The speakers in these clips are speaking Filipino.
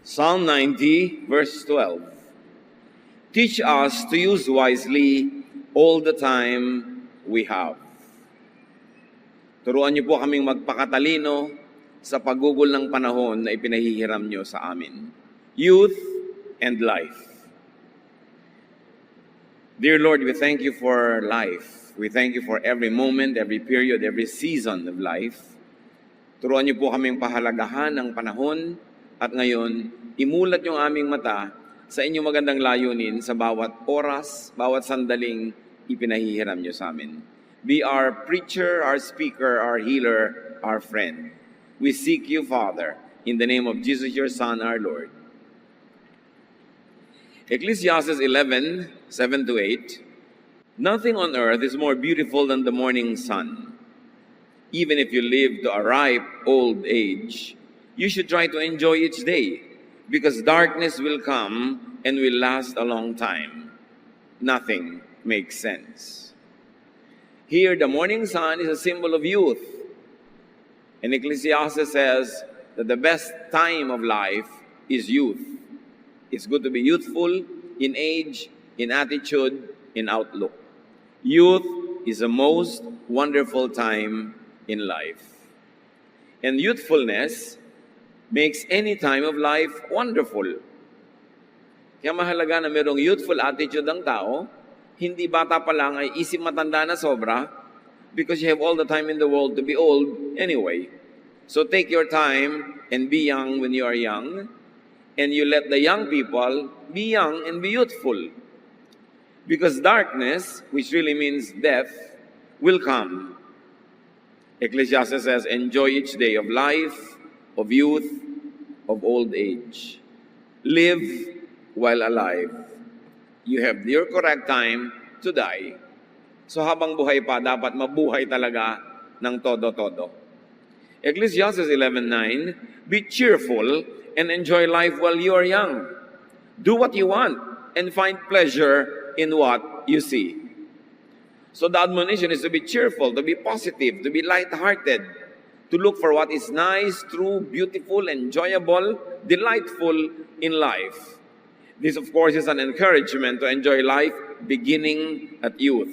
Psalm 90, verse 12. Teach us to use wisely all the time we have. Turuan niyo po kaming magpakatalino sa paggugol ng panahon na ipinahihiram niyo sa amin. Youth and life. Dear Lord, we thank you for life. We thank you for every moment, every period, every season of life. Turuan niyo po kaming pahalagahan ng panahon at ngayon, imulat yung aming mata sa inyong magandang layunin sa bawat oras, bawat sandaling ipinahihiram niyo sa amin. Be our preacher, our speaker, our healer, our friend. We seek you, Father, in the name of Jesus, your Son, our Lord. Ecclesiastes 11, 7-8. Nothing on earth is more beautiful than the morning sun. Even if you live to a ripe old age, you should try to enjoy each day, because darkness will come and will last a long time. Nothing makes sense. Here, the morning sun is a symbol of youth. And Ecclesiastes says that the best time of life is youth. It's good to be youthful in age, in attitude, in outlook. Youth is the most wonderful time in life. And youthfulness makes any time of life wonderful. Kaya mahalaga na mayroong youthful attitude ang tao, hindi bata pa lang ay isip matanda na sobra, because you have all the time in the world to be old anyway. So take your time and be young when you are young, and you let the young people be young and be youthful. Because darkness, which really means death, will come. Ecclesiastes says, enjoy each day of life, of youth, of old age. Live while alive. You have your correct time to die. So habang buhay pa, dapat mabuhay talaga ng todo-todo. Ecclesiastes 11:9, be cheerful and enjoy life while you are young. Do what you want and find pleasure in what you see. So the admonition is to be cheerful, to be positive, to be light-hearted, to look for what is nice, true, beautiful, enjoyable, delightful in life. This, of course, is an encouragement to enjoy life beginning at youth,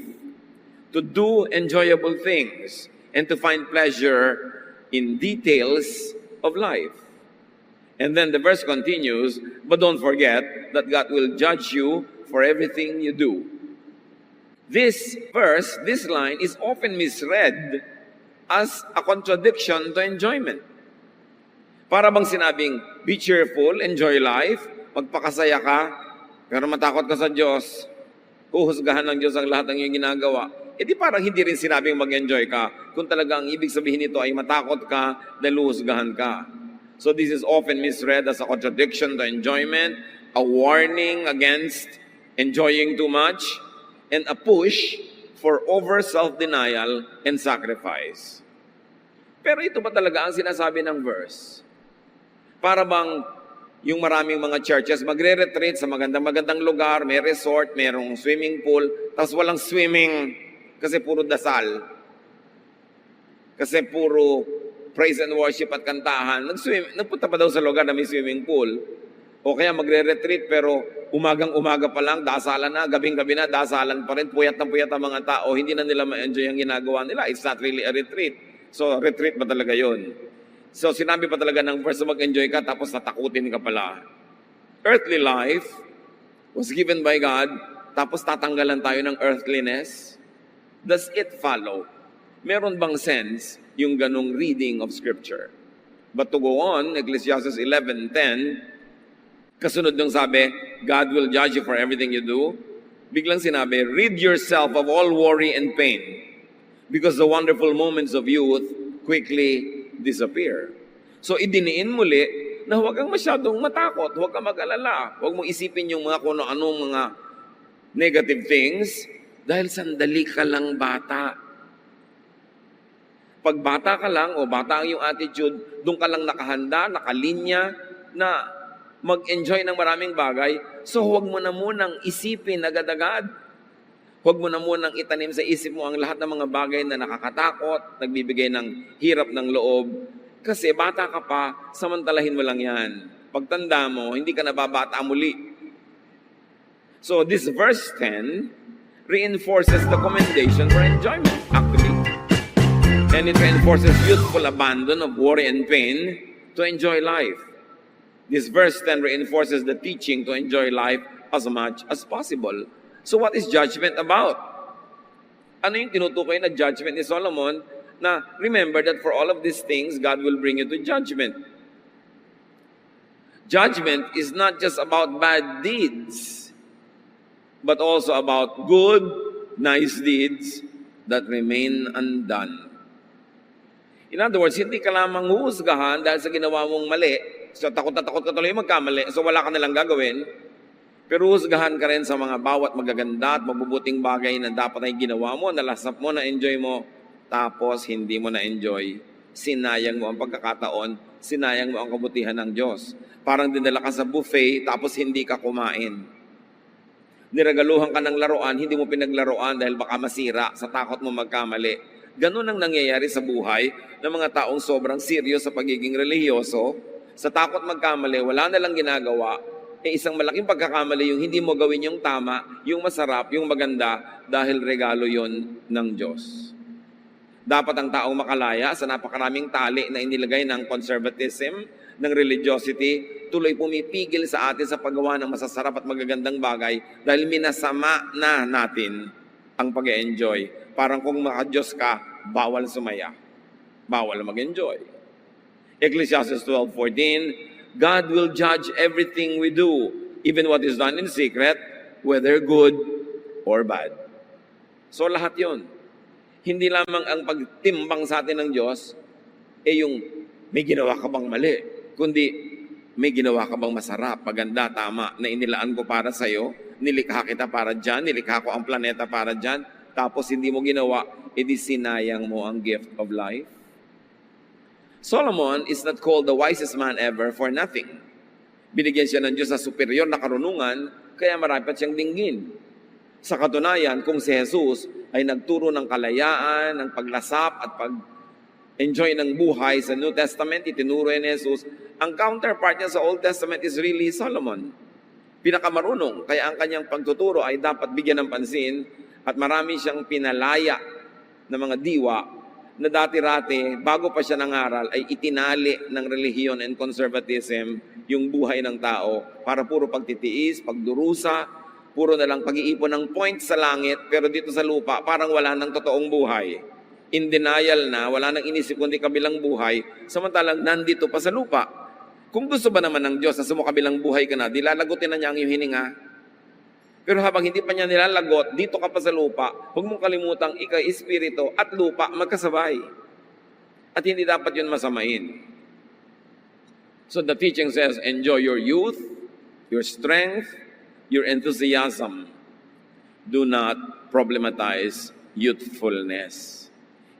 to do enjoyable things, and to find pleasure in details of life. And then the verse continues, but don't forget that God will judge you for everything you do. This verse, this line, is often misread as a contradiction to enjoyment. Para bang sinabing, be cheerful, enjoy life, magpakasaya ka, pero matakot ka sa Diyos, huhusgahan ng Diyos ang lahat ng iyong ginagawa. E di parang hindi rin sinabing mag-enjoy ka, kung talagang ibig sabihin nito ay matakot ka dahil huhusgahan ka. So this is often misread as a contradiction to enjoyment, a warning against enjoying too much, and a push for over self-denial and sacrifice. Pero ito ba talaga ang sinasabi ng verse? Para bang yung maraming mga churches magre-retreat sa magandang-magandang lugar, may resort, mayroong swimming pool, tapos walang swimming kasi puro dasal. Kasi puro praise and worship at kantahan. Nagpunta pa daw sa lugar na may swimming pool. O kaya magre-retreat pero umagang-umaga pa lang, dasalan na, gabing-gabi na, dasalan pa rin, puyat na puyat ang mga tao, hindi na nila ma-enjoy ang ginagawa nila. It's not really a retreat. So, retreat ba talaga yon? So, sinabi pa talaga ng verse na mag-enjoy ka, tapos natakutin ka pala. Earthly life was given by God, tapos tatanggalan tayo ng earthliness. Does it follow? Meron bang sense yung ganong reading of Scripture? But to go on, Ecclesiastes 11:10, kasunod nung sabi, God will judge you for everything you do. Biglang sinabi, rid yourself of all worry and pain, because the wonderful moments of youth quickly disappear. So idiniin muli na huwag kang masyadong matakot, huwag kang mag-alala, huwag mong isipin yung mga kung anong mga negative things, dahil sandali ka lang bata. Pag bata ka lang o bata ang iyong attitude, doon ka lang nakahanda, nakalinya, na mag-enjoy ng maraming bagay, so huwag mo na munang isipin agad-agad. Huwag mo na munang itanim sa isip mo ang lahat ng mga bagay na nakakatakot, nagbibigay ng hirap ng loob. Kasi bata ka pa, samantalahin mo lang yan. Pagtanda mo, hindi ka nababata muli. So this verse 10 reinforces the commendation for enjoyment, actually. And it reinforces youthful abandon of worry and pain to enjoy life. This verse 10 reinforces the teaching to enjoy life as much as possible. So what is judgment about? Ano yung tinutukoy na judgment ni Solomon? Na remember that for all of these things, God will bring you to judgment. Judgment is not just about bad deeds, but also about good, nice deeds that remain undone. In other words, hindi ka lamang huhusgahan dahil sa ginawa mong mali. So takot na takot ka tuloy magkamali, so wala ka nalang gagawin. Pero husgahan ka rin sa mga bawat magaganda at mabubuting bagay na dapat ay ginawa mo, nalasap mo, na-enjoy mo, tapos hindi mo na-enjoy. Sinayang mo ang pagkakataon, sinayang mo ang kabutihan ng Diyos. Parang dinala ka sa buffet, tapos hindi ka kumain. Niragaluhan ka ng laruan, hindi mo pinaglaruan dahil baka masira sa takot mo magkamali. Ganun ang nangyayari sa buhay ng mga taong sobrang serious sa pagiging relihiyoso. Sa takot magkamali, wala na lang ginagawa. Isang malaking pagkakamali yung hindi mo gawin yung tama, yung masarap, yung maganda, dahil regalo yon ng Diyos. Dapat ang taong makalaya sa napakaraming tali na inilagay ng conservatism, ng religiosity, tuloy pumipigil sa atin sa paggawa ng masasarap at magagandang bagay dahil minasama na natin ang pag-enjoy. Parang kung maka-Diyos ka, bawal sumaya. Bawal mag-enjoy. Ecclesiastes 12:14, God will judge everything we do, even what is done in secret, whether good or bad. So lahat yon. Hindi lamang ang pagtimbang sa atin ng Diyos, yung may ginawa ka bang mali, kundi may ginawa ka bang masarap, maganda, tama, na inilaan ko para sa'yo, nilikha kita para dyan, nilikha ko ang planeta para dyan, tapos hindi mo ginawa, edi sinayang mo ang gift of life. Solomon is not called the wisest man ever for nothing. Binigyan siya ng Diyos sa superior na karunungan, kaya marapat siyang dinggin. Sa katunayan, kung si Jesus ay nagturo ng kalayaan, ng paglasap at pag-enjoy ng buhay sa New Testament, itinuro ni Jesus, ang counterpart niya sa Old Testament is really Solomon. Pinakamarunong, kaya ang kanyang pagtuturo ay dapat bigyan ng pansin at marami siyang pinalaya ng mga diwa na dati-rati, bago pa siya nangaral, ay itinali ng relihiyon and conservatism yung buhay ng tao para puro pagtitiis, pagdurusa, puro na lang pag-iipon ng points sa langit, pero dito sa lupa, parang wala ng totoong buhay. In denial na, wala nang inisip kundi kabilang buhay, samantalang nandito pa sa lupa. Kung gusto ba naman ng Diyos na sumukabilang buhay ka na, dilalagutin na niya ang iyong hininga. Pero habang hindi pa niya nilalagot, dito ka pa sa lupa, huwag mong kalimutang ikay espiritu at lupa magkasabay. At hindi dapat yun masamain. So the teaching says, enjoy your youth, your strength, your enthusiasm. Do not problematize youthfulness.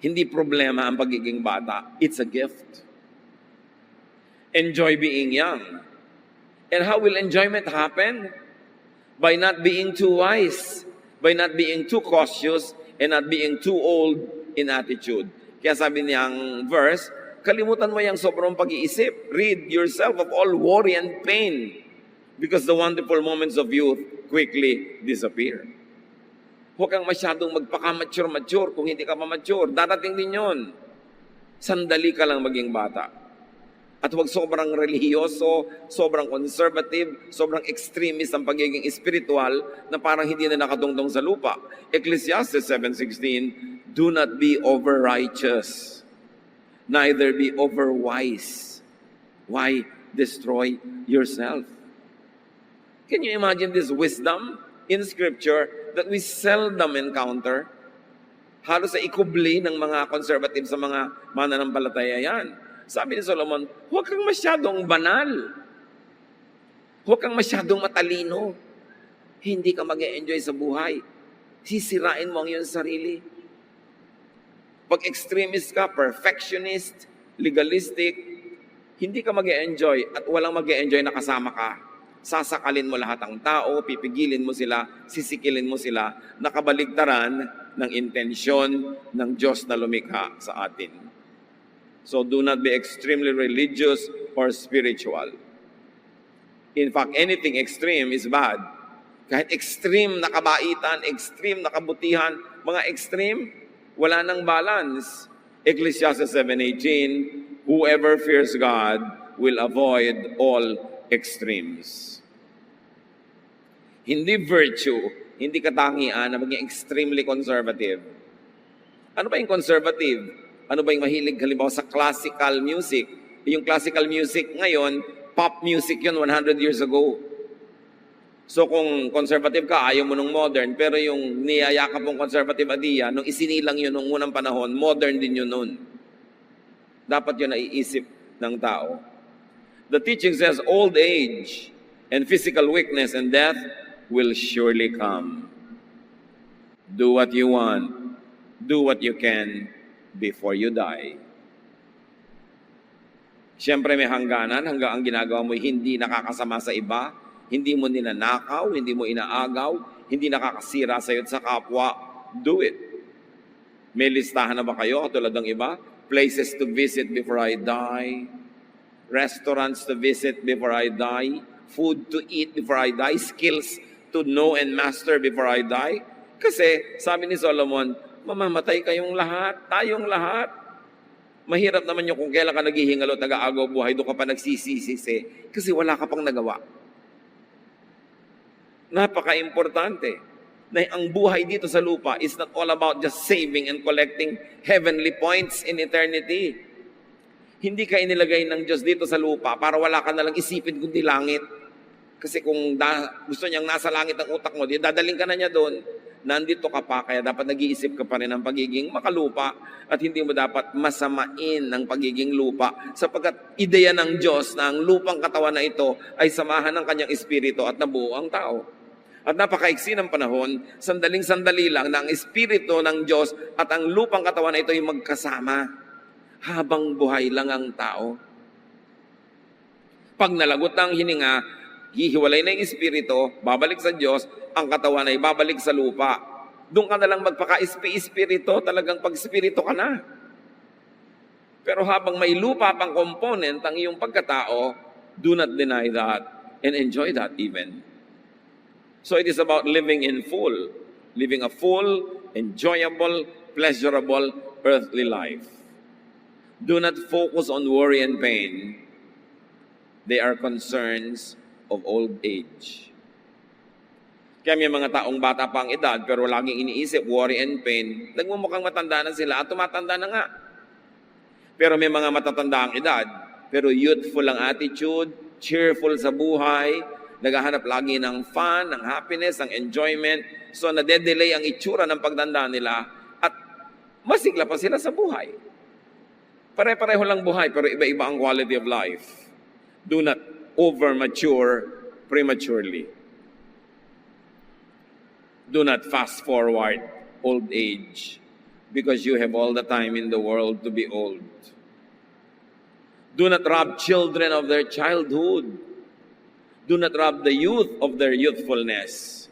Hindi problema ang pagiging bata. It's a gift. Enjoy being young. And how will enjoyment happen? By not being too wise, by not being too cautious, and not being too old in attitude. Kaya sabi niyang verse, kalimutan mo yung sobrang pag-iisip. Rid yourself of all worry and pain because the wonderful moments of youth quickly disappear. Huwag kang masyadong magpaka-mature kung hindi ka pa mature. Darating din yun. Sandali ka lang maging bata. At huwag sobrang relihiyoso, sobrang conservative, sobrang extremist ang pagiging spiritual na parang hindi na nakatungtong sa lupa. Ecclesiastes 7:16, do not be over-righteous, neither be over-wise. Why destroy yourself? Can you imagine this wisdom in Scripture that we seldom encounter? Halos sa ikubli ng mga conservative sa mga mananampalataya yan. Sabi ni Solomon, huwag kang masyadong banal. Huwag kang masyadong matalino. Hindi ka mag-e-enjoy sa buhay. Sisirain mo ang iyong sarili. Pag extremist ka, perfectionist, legalistic, hindi ka mag-e-enjoy at walang mag-e-enjoy na kasama ka. Sasakalin mo lahat ng tao, pipigilin mo sila, sisikilin mo sila, nakabaligtaran ng intensyon ng Diyos na lumikha sa atin. So do not be extremely religious or spiritual. In fact, anything extreme is bad. Kahit extreme na kabaitan, extreme na kabutihan, mga extreme, wala nang balance. Ecclesiastes 7:18, whoever fears God will avoid all extremes. Hindi virtue, hindi katangian na maging extremely conservative. Ano ba yung conservative? Ano ba yung mahilig halimbawa sa classical music? Yung classical music ngayon, pop music yun 100 years ago. So kung conservative ka, ayaw mo nung modern, pero yung niyayakap mong conservative idea, nung isinilang yun nung unang panahon, modern din yun nun. Dapat yun naiisip ng tao. The teaching says, old age and physical weakness and death will surely come. Do what you want. Do what you can before you die. Siyempre may hangganan, hanggang ang ginagawa mo hindi nakakasama sa iba, hindi mo ninanakaw, hindi mo inaagaw, hindi nakakasira sa iyo at sa kapwa, do it. May listahan na ba kayo katulad ng iba? Places to visit before I die, restaurants to visit before I die, food to eat before I die, skills to know and master before I die. Kasi sabi ni Solomon, mamamatay kayong lahat, tayong lahat. Mahirap naman yung kung kailan ka naghihingalo at nag-aagaw buhay, doon ka pa nagsisisi kasi wala ka pang nagawa. Napaka-importante na ang buhay dito sa lupa is not all about just saving and collecting heavenly points in eternity. Hindi ka inilagay ng Diyos dito sa lupa para wala ka nalang isipin kundi langit. Kasi kung gusto niyang nasa langit ang utak mo, dadaling ka na niya doon. Nandito ka pa, kaya dapat nag-iisip ka pa rin ng pagiging makalupa at hindi mo dapat masamain ng pagiging lupa sapagkat ideya ng Diyos na ang lupang katawan na ito ay samahan ng kanyang espiritu at nabuo ang tao. At napakaiksi ng panahon, sandaling-sandali lang na ang espiritu ng Diyos at ang lupang katawan na ito ay magkasama habang buhay lang ang tao. Pag nalagot ang hininga, hihiwalay na yung espiritu, babalik sa Diyos, ang katawan ay babalik sa lupa. Doon ka na lang magpaka-espiritu, talagang pag-espiritu ka na. Pero habang may lupa pang component ang iyong pagkatao, do not deny that and enjoy that even. So it is about living in full, living a full, enjoyable, pleasurable, earthly life. Do not focus on worry and pain. They are concerns of old age. Kaya may mga taong bata pa ang edad pero laging iniisip, worry and pain, nagmumukhang matanda na sila at tumatanda na nga. Pero may mga matatanda ang edad, pero youthful ang attitude, cheerful sa buhay, naghahanap lagi ng fun, ng happiness, ng enjoyment. So nade-delay ang itsura ng pagtanda nila at masigla pa sila sa buhay. Pare-pareho lang buhay pero iba-iba ang quality of life. Do not over-mature prematurely. Do not fast forward old age because you have all the time in the world to be old. Do not rob children of their childhood. Do not rob the youth of their youthfulness.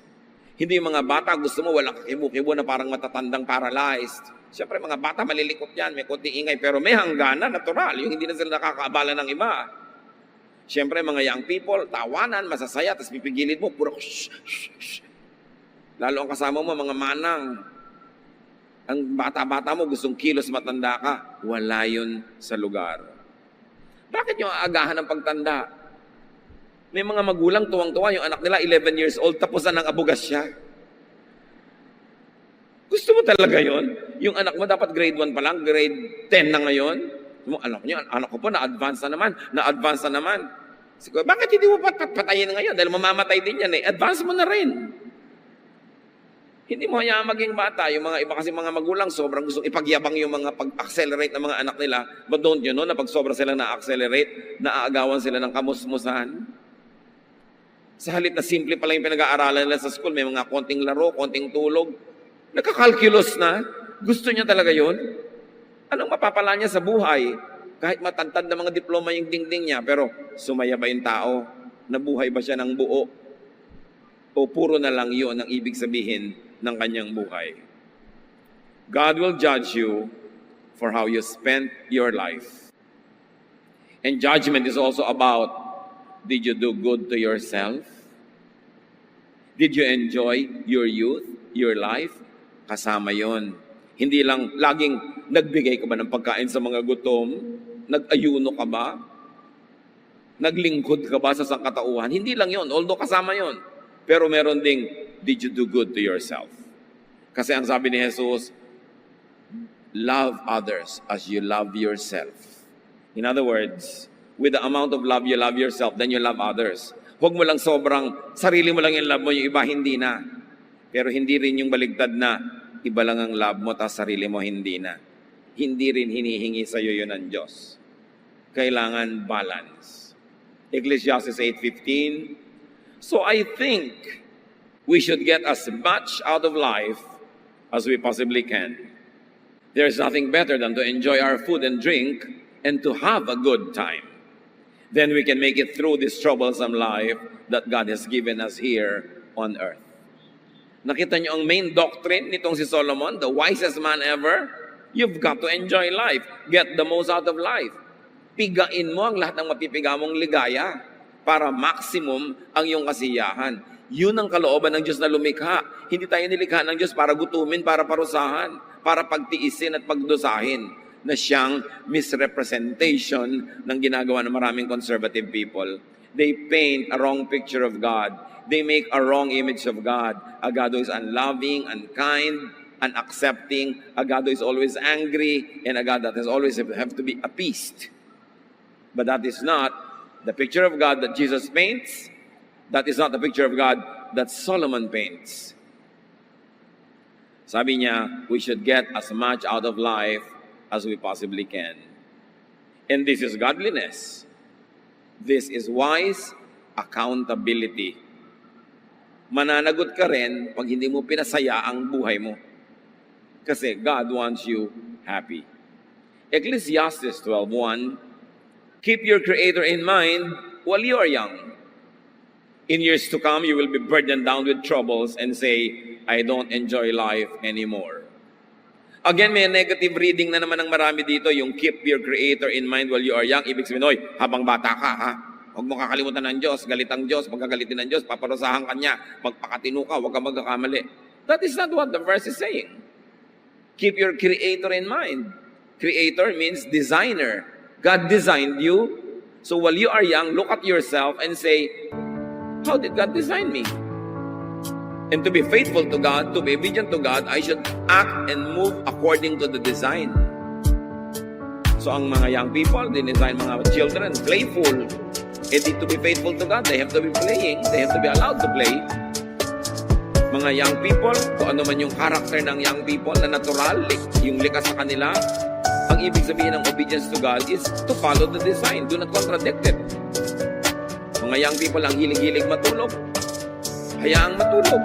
Hindi yung mga bata, gusto mo walang kakibo-kibo na parang matatandang paralyzed. Siyempre mga bata malilikot yan, may konting ingay, pero may hangganan, natural, yung hindi na sila nakakaabala ng iba. Siyempre mga young people, tawanan, masasaya, tapos pipigilin mo, puro shh, shh, shh. Lalo ang kasama mo, mga manang. Ang bata-bata mo, gustong kilos matanda ka. Wala yun sa lugar. Bakit yung aagahan ng pagtanda? May mga magulang tuwang-tuwa, yung anak nila 11 years old, tapos na ng abugas siya. Gusto mo talaga yon? Yung anak mo dapat grade 1 pa lang, grade 10 na ngayon. Alam niyo, anak ko po na-advance na naman. Siguro, bakit hindi mo patayin ngayon? Dahil mamamatay din yan eh. Advance mo na rin. Hindi mo hayaan maging bata. Yung mga iba kasi mga magulang, sobrang gusto ipagyabang yung mga pag-accelerate ng mga anak nila. But don't you know na pag sobra sila na-accelerate, naaagawan sila ng kamusmusan? Sa halip na simple pala yung pinag-aaralan nila sa school, may mga konting laro, konting tulog. Nagka-calculus na. Gusto niya talaga yon. Anong mapapala niya sa buhay? Kahit matantad na mga diploma yung dingding niya, pero sumaya ba yung tao? Nabuhay ba siya ng buo? O puro na lang yun ang ibig sabihin ng kanyang buhay? God will judge you for how you spent your life. And judgment is also about Did you do good to yourself? Did you enjoy your youth, your life? Kasama yon. Hindi lang laging nagbigay ka ba ng pagkain sa mga gutom? Nag-ayuno ka ba? Naglingkod ka ba sa sangkatauhan? Hindi lang yon, although kasama yon. Pero meron ding, did you do good to yourself? Kasi ang sabi ni Jesus, love others as you love yourself. In other words, with the amount of love you love yourself, then you love others. Huwag mo lang sobrang, sarili mo lang yung love mo, yung iba hindi na. Pero hindi rin yung baligtad na, iba lang ang love mo, tapos sarili mo hindi na. Hindi rin hinihingi sa'yo yun ng Diyos. Kailangan balance. Ecclesiastes 8:15. So I think we should get as much out of life as we possibly can. There's nothing better than to enjoy our food and drink and to have a good time. Then we can make it through this troublesome life that God has given us here on earth. Nakita niyo ang main doctrine nitong si Solomon, the wisest man ever? You've got to enjoy life. Get the most out of life. Pigain mo ang lahat ng mapipiga mong ligaya para maximum ang iyong kasiyahan. Yun ang kalooban ng Diyos na lumikha. Hindi tayo nilikha ng Diyos para gutumin, para parusahan, para pagtiisin at pagdusahin, na siyang misrepresentation ng ginagawa ng maraming conservative people. They paint a wrong picture of God. They make a wrong image of God. A God who is unloving, unkind, unaccepting. A God who is always angry. And a God that has always have to be appeased. But that is not the picture of God that Jesus paints. That is not the picture of God that Solomon paints. Sabi niya, we should get as much out of life as we possibly can. And this is godliness. This is wise accountability. Mananagot ka rin pag hindi mo pinasaya ang buhay mo. Kasi God wants you happy. Ecclesiastes 12:1, keep your Creator in mind while you are young. In years to come, you will be burdened down with troubles and say, I don't enjoy life anymore. Again, may negative reading na naman ng marami dito, yung keep your Creator in mind while you are young. Ibig sabihin, oy, habang bata ka, ha? Huwag mo kakalimutan ng Diyos, galit ang Diyos, pagkagalitin ng Diyos, paparusahan ka niya, magpakatino ka, huwag ka magkakamali. That is not what the verse is saying. Keep your Creator in mind. Creator means designer. God designed you. So while you are young, look at yourself and say, how did God design me? And to be faithful to God, to be obedient to God, I should act and move according to the design. So ang mga young people, dinesign mga children, playful. And to be faithful to God, they have to be playing. They have to be allowed to play. Mga young people, kung ano man yung character ng young people na natural, yung likas sa kanila, ang ibig sabihin ng obedience to God is to follow the design. Do not contradict it. Mga young people ang hilig-hilig matulog. Hayaang matulog.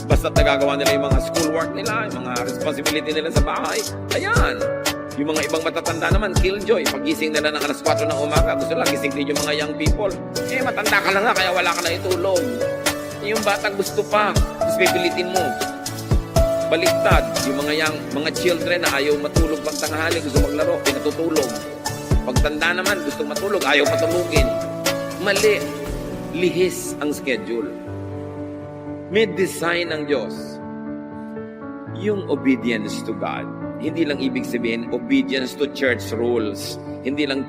Basta nagagawa nila yung mga schoolwork nila, yung mga responsibility nila sa bahay. Ayan. Yung mga ibang matatanda naman, killjoy. Pagising nila ng alas 4 ng umaga, gusto lang gising din yung mga young people. Eh, matanda ka lang nga, kaya wala ka na itulog. Yung batang gusto pa, tapos pipilitin mo. Baliktad, yung mga children na ayaw matulog pag tanghali, gusto maglaro, pinatutulog. Pagtanda naman, gusto matulog, ayaw patulugin. Mali. Lihis ang schedule. May design ng Diyos. Yung obedience to God, hindi lang ibig sabihin obedience to church rules. Hindi lang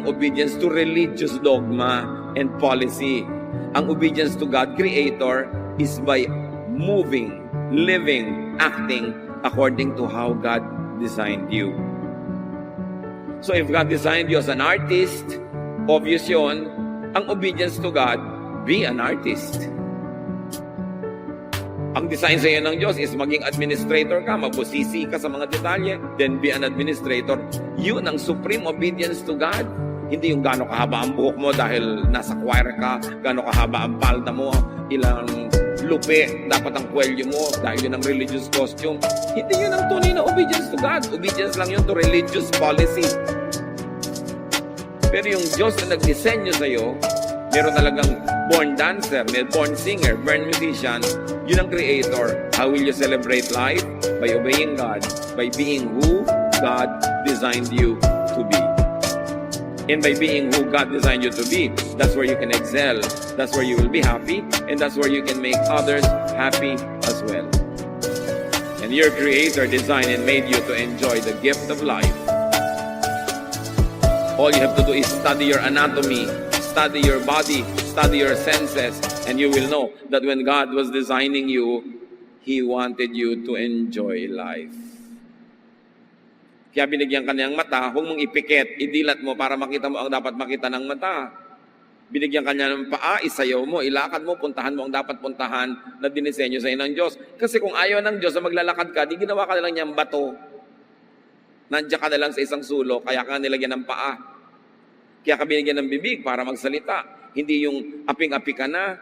obedience to religious dogma and policy. Ang obedience to God, Creator, is by moving, living, acting according to how God designed you. So if God designed you as an artist, obvious yun, ang obedience to God, be an artist. Ang design sa iyo ng Diyos is maging administrator ka, mabusisi ka sa mga detalye, then be an administrator. Yun ang supreme obedience to God. Hindi yung gano'ng kahaba ang buhok mo dahil nasa choir ka, gano'ng kahaba ang palda mo, ilang lupi dapat ang kwelyo mo dahil yun ang religious costume. Hindi yun ang tunay na obedience to God. Obedience lang yun to religious policy. Pero yung Diyos na nagdisenyo sa iyo, meron talagang born dancer, may born singer, born musician, yun ang Creator. How will you celebrate life? By obeying God, by being who God designed you to be. And by being who God designed you to be, that's where you can excel. That's where you will be happy. And that's where you can make others happy as well. And your Creator designed and made you to enjoy the gift of life. All you have to do is study your anatomy, study your body, study your senses, and you will know that when God was designing you, He wanted you to enjoy life. Kaya binigyan ka niyang mata, huwag mong ipikit, idilat mo para makita mo ang dapat makita ng mata. Binigyan ka niya ng paa, isayaw mo, ilakad mo, puntahan mo ang dapat puntahan na dinisenyo sa ng Diyos. Kasi kung ayaw ng Diyos na maglalakad ka, di ginawa ka na lang niyang bato. Nandiyan ka na lang sa isang sulok, kaya ka nilagyan ng paa. Kaya ka binigyan ng bibig para magsalita. Hindi yung aping-api ka na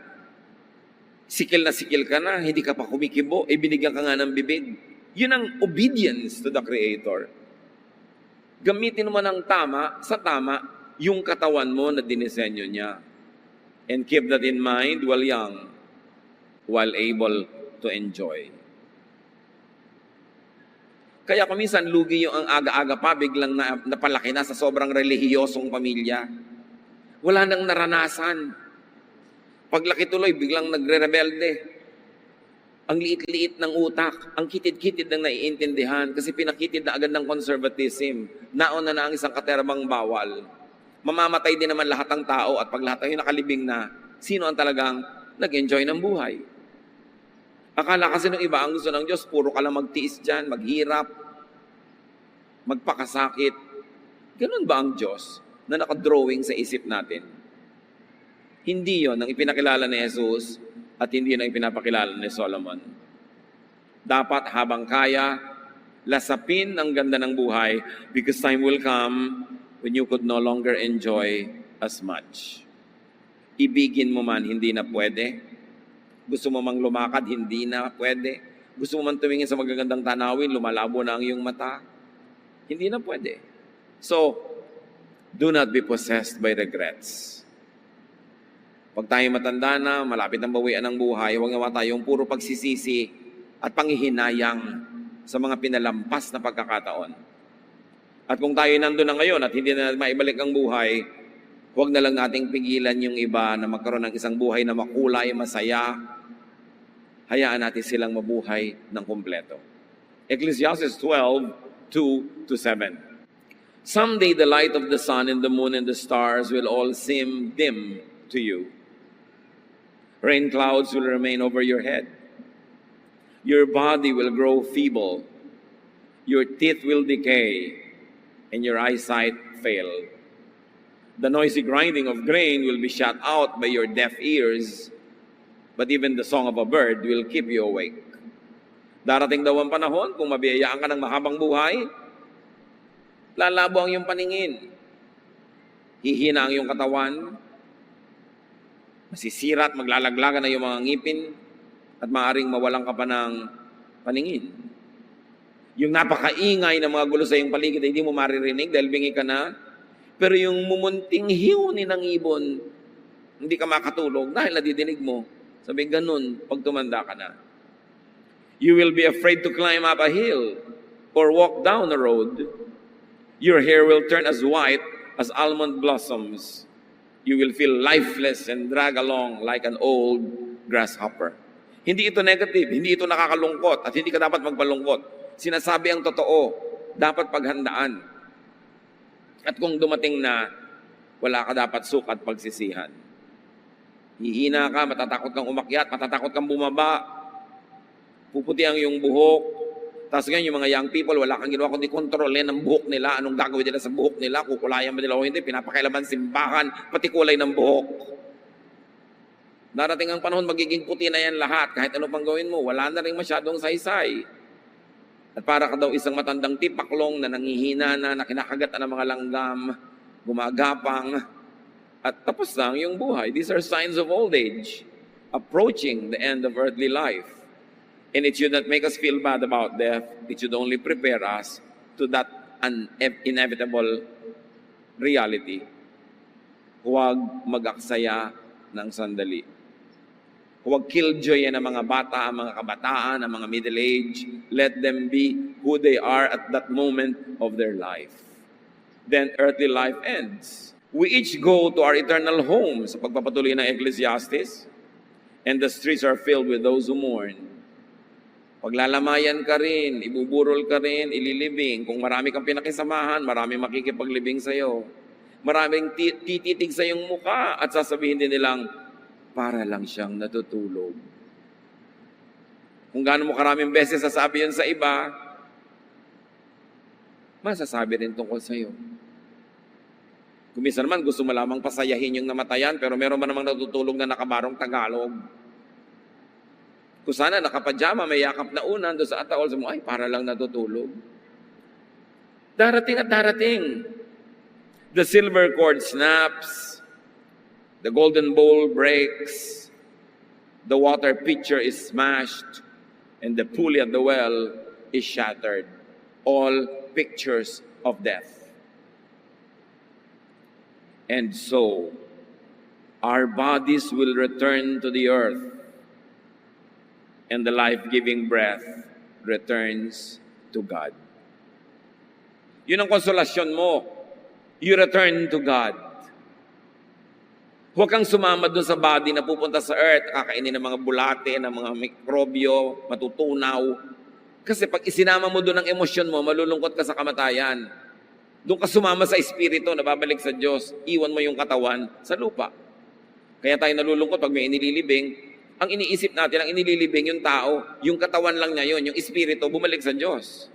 sikil ka na, hindi ka pa kumikibo, binigyan ka nga ng bibig. Yun ang obedience to the Creator. Gamitin mo ng tama, sa tama, yung katawan mo na dinisenyo niya. And keep that in mind while young, while able to enjoy. Kaya kung minsan lugi yung ang aga-aga pa, biglang napalaki na sa sobrang relihiyosong pamilya. Wala nang naranasan. Paglaki tuloy, biglang nagre-rebelde. Ang liit-liit ng utak, ang kitid-kitid ng naiintindihan kasi pinakitid na agad ng conservatism. Nauna na ang isang katerbang bawal. Mamamatay din naman lahat ng tao at pag lahat ay nakalibing na, sino ang talagang nag-enjoy ng buhay? Akala kasi ng iba, ang gusto ng Diyos, puro ka lang magtiis dyan, maghirap, magpakasakit. Ganun ba ang Diyos na nakadrawing sa isip natin? Hindi yon ang ipinakilala ni Jesus at hindi yun ang ipinapakilala ni Solomon. Dapat habang kaya, lasapin ang ganda ng buhay because time will come when you could no longer enjoy as much. Ibigin mo man, hindi na pwede. Gusto mo mang lumakad, hindi na pwede. Gusto mo man tumingin sa magagandang tanawin, lumalabo na ang iyong mata. Hindi na pwede. So, do not be possessed by regrets. Pag tayo matanda na, malapit ang bawian ng buhay, huwag naman tayong puro pagsisisi at panghihinayang sa mga pinalampas na pagkakataon. At kung tayo nandun na ngayon at hindi na maibalik ang buhay, huwag na lang nating pigilan yung iba na magkaroon ng isang buhay na makulay, masaya. Hayaan natin silang mabuhay ng kumpleto. Ecclesiastes 12:2-7. Someday the light of the sun and the moon and the stars will all seem dim to you. Rain clouds will remain over your head. Your body will grow feeble. Your teeth will decay, and your eyesight fail. The noisy grinding of grain will be shut out by your deaf ears, but even the song of a bird will keep you awake. Darating daw ang panahon, kung mabiyayaan ka ng mahabang buhay, lalabo ang iyong paningin. Hihina ang iyong katawan, masisira at maglalaglagan na iyong mga ngipin, at maaaring mawalan ka pa ng paningin. Yung napakaingay ng mga gulo sa iyong paligid, hindi mo maririnig dahil bingi ka na. Pero yung mumunting hiwni ng ibon, hindi ka makatulog dahil nadidinig mo. Sabi, ganun, pag tumanda ka na. You will be afraid to climb up a hill or walk down a road. Your hair will turn as white as almond blossoms. You will feel lifeless and drag along like an old grasshopper. Hindi ito negative, hindi ito nakakalungkot at hindi ka dapat magpalungkot. Sinasabi ang totoo, dapat paghandaan. At kung dumating na, wala ka dapat sukat pagsisihan. Hihina ka, matatakot kang umakyat, matatakot kang bumaba, puputi ang iyong buhok. Tapos ngayon, yung mga young people, wala kang ginawa kundi kontrolin ang buhok nila, anong gagawin nila sa buhok nila, kukulayan ba nila o hindi, pinapakailaman simbahan, pati kulay ng buhok. Darating ang panahon, magiging puti na yan lahat, kahit ano pang gawin mo, wala na rin masyadong saysay. At para ka daw isang matandang tipaklong na nanghihina na kinakagat ng mga langgam, gumagapang, at tapos lang yung buhay. These are signs of old age, approaching the end of earthly life. And it should not make us feel bad about death. It should only prepare us to that inevitable reality. Huwag mag-aksaya ng sandali. Huwag killjoy ng mga bata, ang mga kabataan, ang mga middle age. Let them be who they are at that moment of their life. then earthly life ends. We each go to our eternal home sa pagpapatuloy ng Ecclesiastes, and the streets are filled with those who mourn. Paglalamayan ka rin, ibuburol ka rin, ililibing. Kung marami kang pinakisamahan, maraming makikipaglibing sa'yo. Maraming tititig sa iyong muka at sasabihin din nilang, para lang siyang natutulog. Kung gaano mo karaming beses sasabi yun sa iba, masasabi rin tungkol sa iyo. Kung minsan naman gusto mo lamang pasayahin yung namatayan, pero meron man namang natutulog na nakabarong Tagalog. Kung sana nakapajama, may yakap na unan doon sa ataol, sa mo, ay para lang natutulog. Darating at darating. The silver cord snaps, the golden bowl breaks, the water pitcher is smashed, and the pulley at the well is shattered. All pictures of death. And so, our bodies will return to the earth, and the life-giving breath returns to God. Yun ang konsolasyon mo. You return to God. Huwag kang sumama doon sa body na pupunta sa earth, kakainin ng mga bulate, ng mga mikrobyo, matutunaw. Kasi pag isinama mo doon ang emosyon mo, malulungkot ka sa kamatayan. Doon ka sumama sa espiritu na babalik sa Diyos, iwan mo yung katawan sa lupa. Kaya tayo nalulungkot pag may inililibing. Ang iniisip natin, ang inililibing yung tao, yung katawan lang niya yun, yung espiritu, bumalik sa Diyos.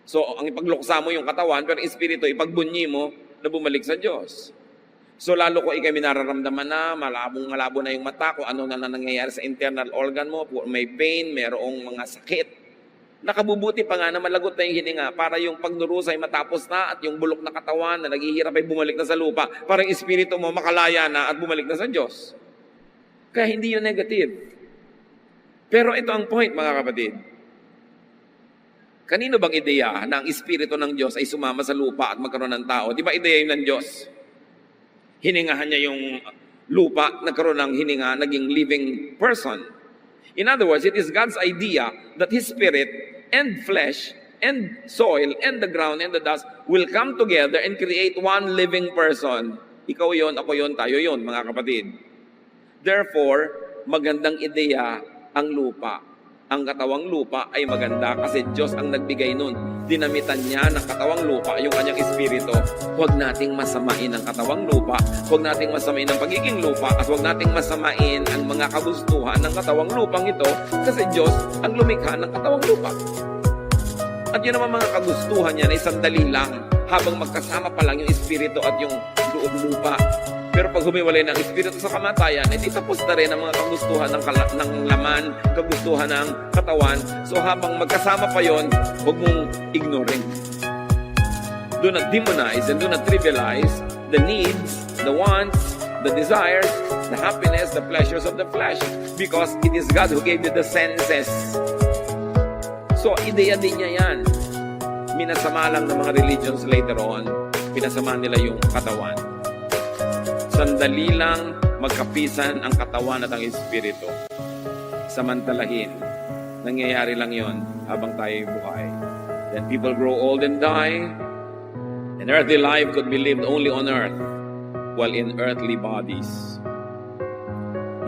So, ang ipagluksa mo yung katawan, pero espiritu, ipagbunyi mo na bumalik sa Diyos. So, lalo ko ikay minararamdaman na, malabo na yung mata, kung ano na nangyayari sa internal organ mo, may pain, mayroong mga sakit. Nakabubuti pa nga na malagot na yung hininga para yung pagdurusa ay matapos na at yung bulok na katawan na naghihirap ay bumalik na sa lupa para yung espiritu mo makalaya na at bumalik na sa Diyos. Kaya hindi yun negative. Pero ito ang point, mga kapatid. Kanino bang ideya na ang espiritu ng Diyos ay sumama sa lupa at magkaroon ng tao? Di ba ideya yun ng Diyos? Hiningahan niya yung lupa, nagkaroon ng hininga, naging living person. In other words, it is God's idea that His Spirit and flesh and soil and the ground and the dust will come together and create one living person. Ikaw yon, ako yon, tayo yon, mga kapatid. Therefore, magandang ideya ang lupa. Ang katawang lupa ay maganda kasi Diyos ang nagbigay nun. Dinamitan niya ng katawang lupa yung kanyang espiritu. Huwag nating masamain ang katawang lupa, huwag nating masamain ang pagiging lupa, at huwag nating masamain ang mga kagustuhan ng katawang lupang ito kasi Diyos ang lumikha ng katawang lupa. At yun naman mga kagustuhan niya na sandali lang habang magkasama pa lang yung espiritu at yung loob lupa. Pero pag humiwalay ng espiritu sa kamatayan, edi tapos na rin ang mga kagustuhan ng laman, kagustuhan ng katawan. So habang magkasama pa yon, huwag mong ignoring. Do not demonize and do not trivialize the needs, the wants, the desires, the happiness, the pleasures of the flesh. Because it is God who gave you the senses. So ideya din niya yan. Minasama lang ng mga religions later on, pinasama nila yung katawan. Sandali lang magkapisan ang katawan at ang espiritu. Samantalahin. Nangyayari lang yon habang tayo buhay. Then people grow old and die. An earthly life could be lived only on earth while in earthly bodies.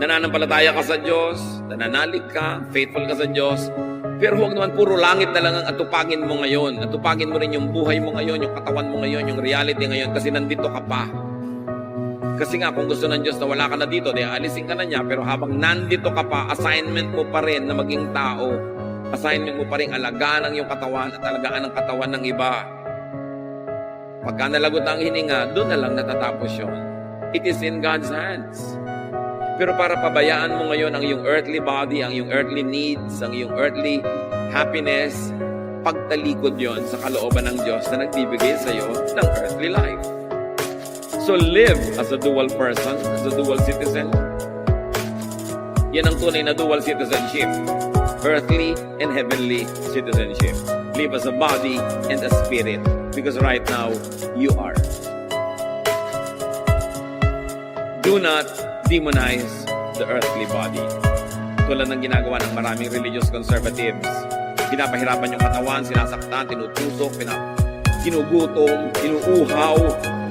Nananampalataya ka sa Diyos, nananalig ka, faithful ka sa Diyos, pero huwag naman puro langit na lang ang atupagin mo ngayon. Atupagin mo rin yung buhay mo ngayon, yung katawan mo ngayon, yung reality ngayon kasi nandito ka pa. Kasi nga, kung gusto ng Diyos na wala ka na dito, di alisin ka na niya. Pero habang nandito ka pa, assignment mo pa rin na maging tao. Assignment mo pa rin alagaan ang iyong katawan at alagaan ang katawan ng iba. Pagka nalagot ang hininga, doon na lang natatapos yun. It is in God's hands. Pero para pabayaan mo ngayon ang iyong earthly body, ang iyong earthly needs, ang iyong earthly happiness, pagtalikod yon sa kalooban ng Diyos na nagbibigay sa iyo ng earthly life. So live as a dual person, as a dual citizen. Yan ang tunay na dual citizenship. Earthly and heavenly citizenship. Live as a body and a spirit. Because right now, you are. Do not demonize the earthly body. Tulad ng ginagawa ng maraming religious conservatives. Pinapahirapan yung katawan, sinasaktan, tinutusok, ginugutom, inuuhaw,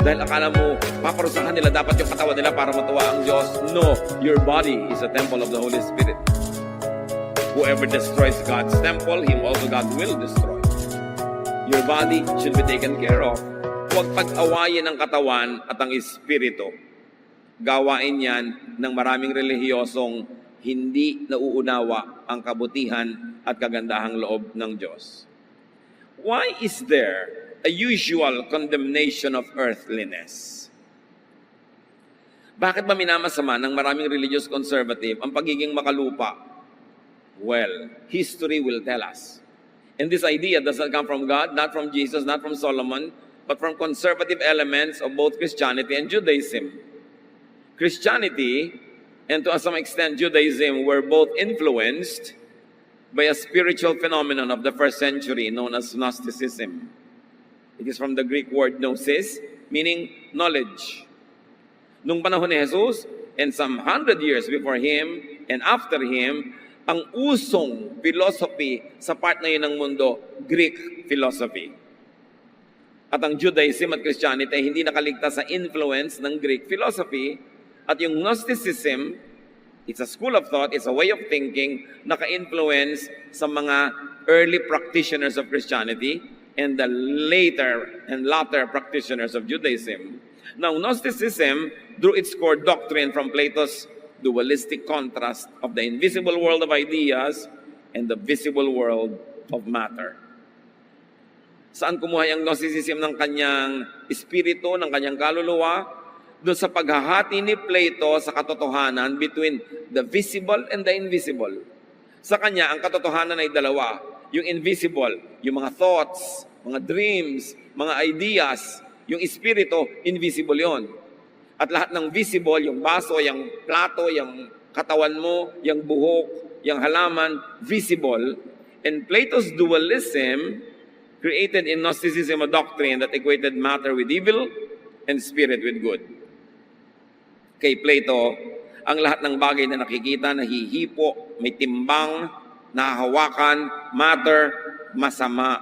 dahil akala mo, paparusahan nila dapat yung katawan nila para matuwa ang Diyos. No, your body is a temple of the Holy Spirit. Whoever destroys God's temple, him also God will destroy. Your body should be taken care of. Huwag pag-awayin ang katawan at ang espiritu. Gawain yan ng maraming relihiyosong hindi nauunawa ang kabutihan at kagandahang loob ng Diyos. Why is there a usual condemnation of earthliness? Bakit ba minamasama ng maraming religious conservative ang pagiging makalupa? Well, history will tell us. And this idea does not come from God, not from Jesus, not from Solomon, but from conservative elements of both Christianity and Judaism. Christianity, and to some extent Judaism, were both influenced by a spiritual phenomenon of the first century known as Gnosticism. It is from the Greek word gnosis, meaning knowledge. Nung panahon ni Jesus, and some 100 years before Him and after Him, ang usong philosophy sa part na yun ng mundo, Greek philosophy. At ang Judaism at Christianity ay hindi nakaligtas sa influence ng Greek philosophy. At yung Gnosticism, it's a school of thought, it's a way of thinking, naka-influence sa mga early practitioners of Christianity and the later and latter practitioners of Judaism. Now, Gnosticism drew its core doctrine from Plato's dualistic contrast of the invisible world of ideas and the visible world of matter. Saan kumuha ang Gnosticism ng kanyang espiritu, ng kanyang kaluluwa? Doon sa paghahati ni Plato sa katotohanan between the visible and the invisible. Sa kanya, ang katotohanan ay dalawa. Yung invisible, yung mga thoughts, mga dreams, mga ideas. Yung espiritu, invisible yon. At lahat ng visible, yung baso, yung plato, yung katawan mo, yung buhok, yung halaman, visible. And Plato's dualism created in Gnosticism a doctrine that equated matter with evil and spirit with good. Kay Plato, ang lahat ng bagay na nakikita, nahihipo, may timbang, nahahawakan, matter, masama.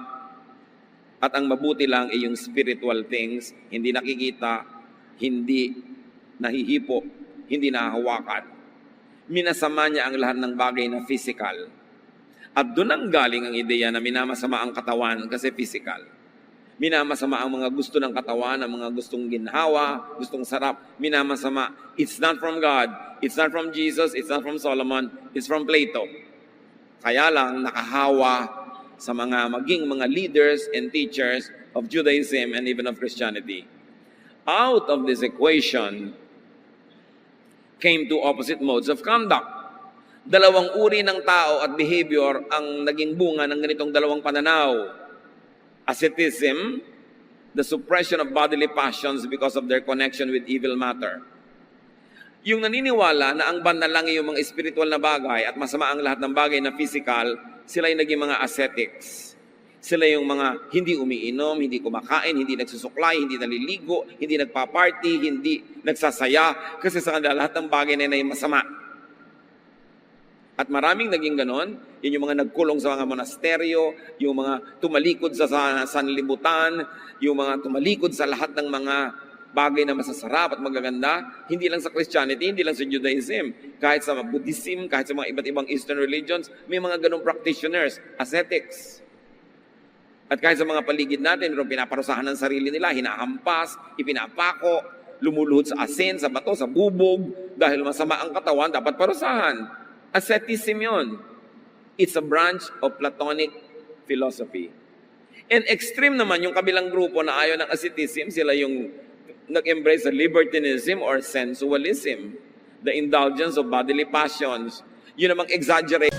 At ang mabuti lang ay yung spiritual things, hindi nakikita, hindi nahihipo, hindi nahahawakan. Minasama niya ang lahat ng bagay na physical. At doon ang galing ang ideya na minamasama ang katawan kasi physical. Minamasama ang mga gusto ng katawan, ang mga gustong ginhawa, gustong sarap. Minamasama. It's not from God. It's not from Jesus. It's not from Solomon. It's from Plato. Kaya lang nakahawa sa maging mga leaders and teachers of Judaism and even of Christianity. Out of this equation came two opposite modes of conduct. Dalawang uri ng tao at behavior ang naging bunga ng ganitong dalawang pananaw. Asceticism, the suppression of bodily passions because of their connection with evil matter. Yung naniniwala na ang banal lang yung mga spiritual na bagay at masama ang lahat ng bagay na physical, sila yung naging mga ascetics. Sila yung mga hindi umiinom, hindi kumakain, hindi nagsusuklay, hindi naliligo, hindi nagpa-party, hindi nagsasaya, kasi sa kanila lahat ng bagay na yun ay masama. At maraming naging ganon, yun yung mga nagkulong sa mga monasteryo, yung mga tumalikod sa sanlibutan, yung mga tumalikod sa lahat ng mga bagay na masasarap at magaganda, hindi lang sa Christianity, hindi lang sa Judaism, kahit sa Buddhism, kahit sa mga iba't ibang Eastern religions, may mga ganong practitioners, ascetics. At kahit sa mga paligid natin, mayroong pinaparusahan ng sarili nila, hinahampas, ipinapako, lumuluhod sa asin, sa bato, sa bubog, dahil masama ang katawan, dapat parusahan. Asceticism yun. It's a branch of Platonic philosophy. And extreme naman yung kabilang grupo na ayaw ng asceticism, sila yung nag-embrace sa libertinism or sensualism, the indulgence of bodily passions. Yun namang exaggerate.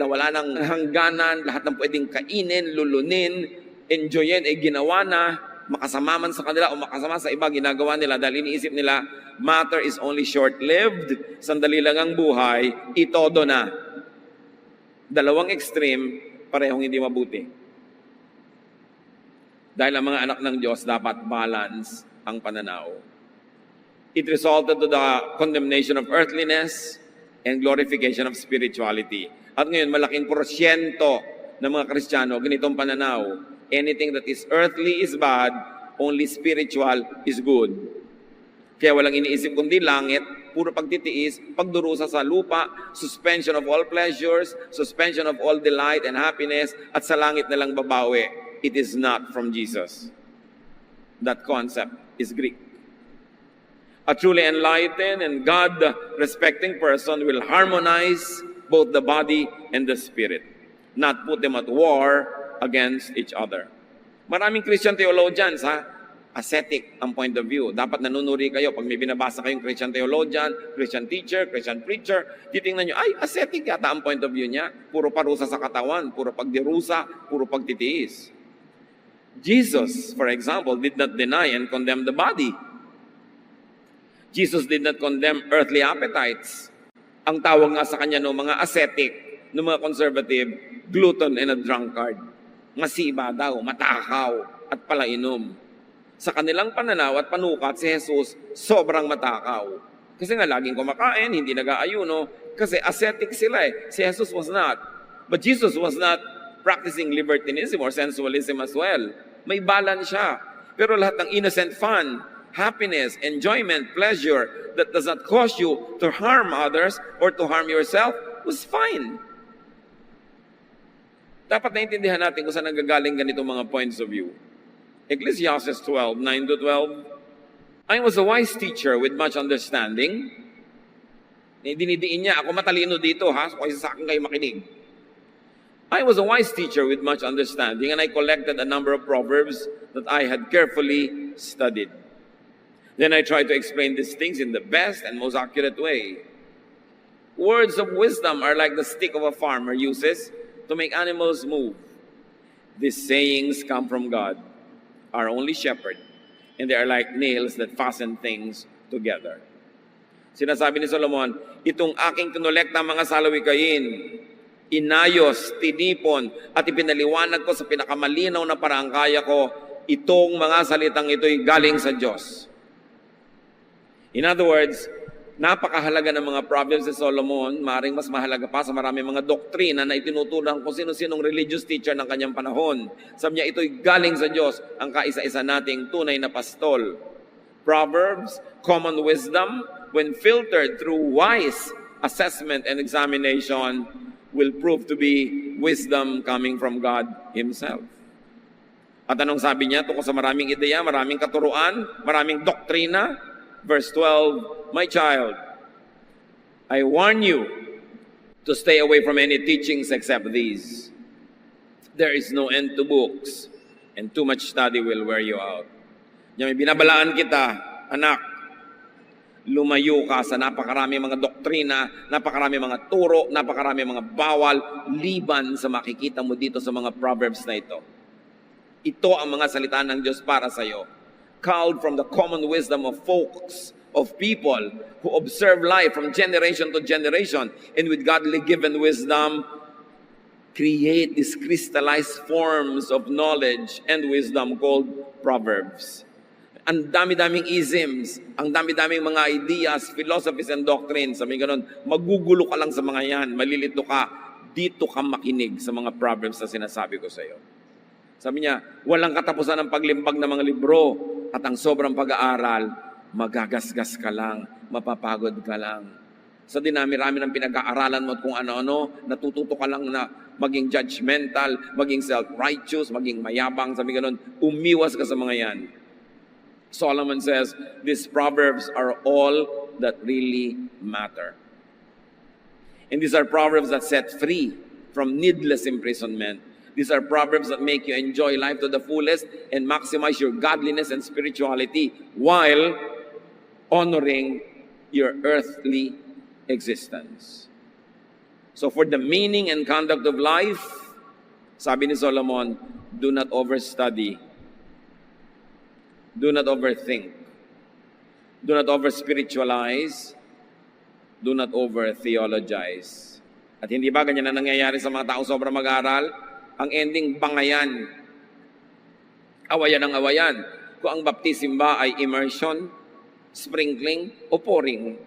na wala nang hangganan, lahat ng pwedeng kainin, lulunin, enjoyin, ginawa na, makasama man sa kanila o makasama sa iba, ginagawa nila dahil iniisip nila, matter is only short-lived, sandali lang ang buhay, itodo na. Dalawang extreme, parehong hindi mabuti. Dahil ang mga anak ng Diyos dapat balance ang pananaw. It resulted to the condemnation of earthliness and glorification of spirituality. At ngayon, malaking porsyento ng mga Kristiyano, ganitong pananaw. Anything that is earthly is bad, only spiritual is good. Kaya walang iniisip kundi langit, puro pagtitiis, pagdurusa sa lupa, suspension of all pleasures, suspension of all delight and happiness, at sa langit na lang babawi. It is not from Jesus. That concept is Greek. A truly enlightened and God-respecting person will harmonize both the body and the spirit, not put them at war against each other. Maraming Christian theologians, ascetic ang point of view. Dapat nanunuri kayo pag may binabasa kayong Christian theologian, Christian teacher, Christian preacher, titingnan nyo, ay, ascetic yata ang point of view niya. Puro parusa sa katawan, puro pagdirusa, puro pagtitiis. Jesus, for example, did not deny and condemn the body. Jesus did not condemn earthly appetites. Ang tawag nga sa kanya ng mga ascetic, ng mga conservative, glutton and a drunkard. Masiba daw, matakaw, at palainom. Sa kanilang pananaw at panukat, si Jesus sobrang matakaw. Kasi nga laging kumakain, hindi nag-aayuno, kasi ascetic sila eh. Si Jesus was not. But Jesus was not practicing libertinism or sensualism as well. May balance siya. Pero lahat ng innocent fun, happiness, enjoyment, pleasure that does not cause you to harm others or to harm yourself was fine. Dapat naintindihan natin kung saan nanggagaling ganitong mga points of view. Ecclesiastes 12, 9-12. I was a wise teacher with much understanding. Dinidiin niya, ako matalino dito kung sa akin kayo makinig. I was a wise teacher with much understanding, and I collected a number of proverbs that I had carefully studied. Then I tried to explain these things in the best and most accurate way. Words of wisdom are like the stick of a farmer uses to make animals move. These sayings come from God, our only shepherd, and they are like nails that fasten things together. Sinasabi ni Solomon, itong aking kinolekta mga salawikain, inayos, tinipon, at ipinaliwanag ko sa pinakamalinaw na paraang kaya ko, itong mga salitang ito'y galing sa Diyos. In other words, napakahalaga ng mga proverbs ni Solomon, maaaring mas mahalaga pa sa maraming mga doktrina na itinutulang kung sino-sinong religious teacher ng kanyang panahon. Sabi niya, ito'y galing sa Diyos, ang kaisa-isa nating tunay na pastol. Proverbs, common wisdom, when filtered through wise assessment and examination, will prove to be wisdom coming from God Himself. At anong sabi niya tungkol sa maraming ideya, maraming katuruan, maraming doktrina? Verse 12, my child, I warn you to stay away from any teachings except these. There is no end to books, and too much study will wear you out. May binabalaan kita, anak, lumayo ka sa napakarami mga doktrina, napakarami mga turo, napakarami mga bawal, liban sa makikita mo dito sa mga proverbs na ito. Ito ang mga salita ng Diyos para sa iyo. Culled from the common wisdom of folks, of people who observe life from generation to generation, and with godly given wisdom, create these crystallized forms of knowledge and wisdom called proverbs. Ang dami-daming isms, ang dami-daming mga ideas, philosophies, and doctrines. Sabi ganun, magugulo ka lang sa mga yan, malilito ka, dito ka makinig sa mga proverbs na sinasabi ko sa iyo. Sabi niya, walang katapusan ng paglimbag ng mga libro at ang sobrang pag-aaral, magagasgas ka lang, mapapagod ka lang. Sa dinami-rami ng pinag-aaralan mo at kung ano-ano, natututo ka lang na maging judgmental, maging self-righteous, maging mayabang. Sabi ganun, umiwas ka sa mga yan. Solomon says, these proverbs are all that really matter. And these are proverbs that set free from needless imprisonment. These are proverbs that make you enjoy life to the fullest and maximize your godliness and spirituality while honoring your earthly existence. So for the meaning and conduct of life, sabi ni Solomon, do not overstudy. Do not overthink. Do not over-spiritualize. Do not over-theologize. At hindi ba ganyan na nangyayari sa mga tao sobrang mag-aral? Ang ending, bangayan. Awayan ang awayan. Kung ang baptism ba ay immersion, sprinkling, o pouring.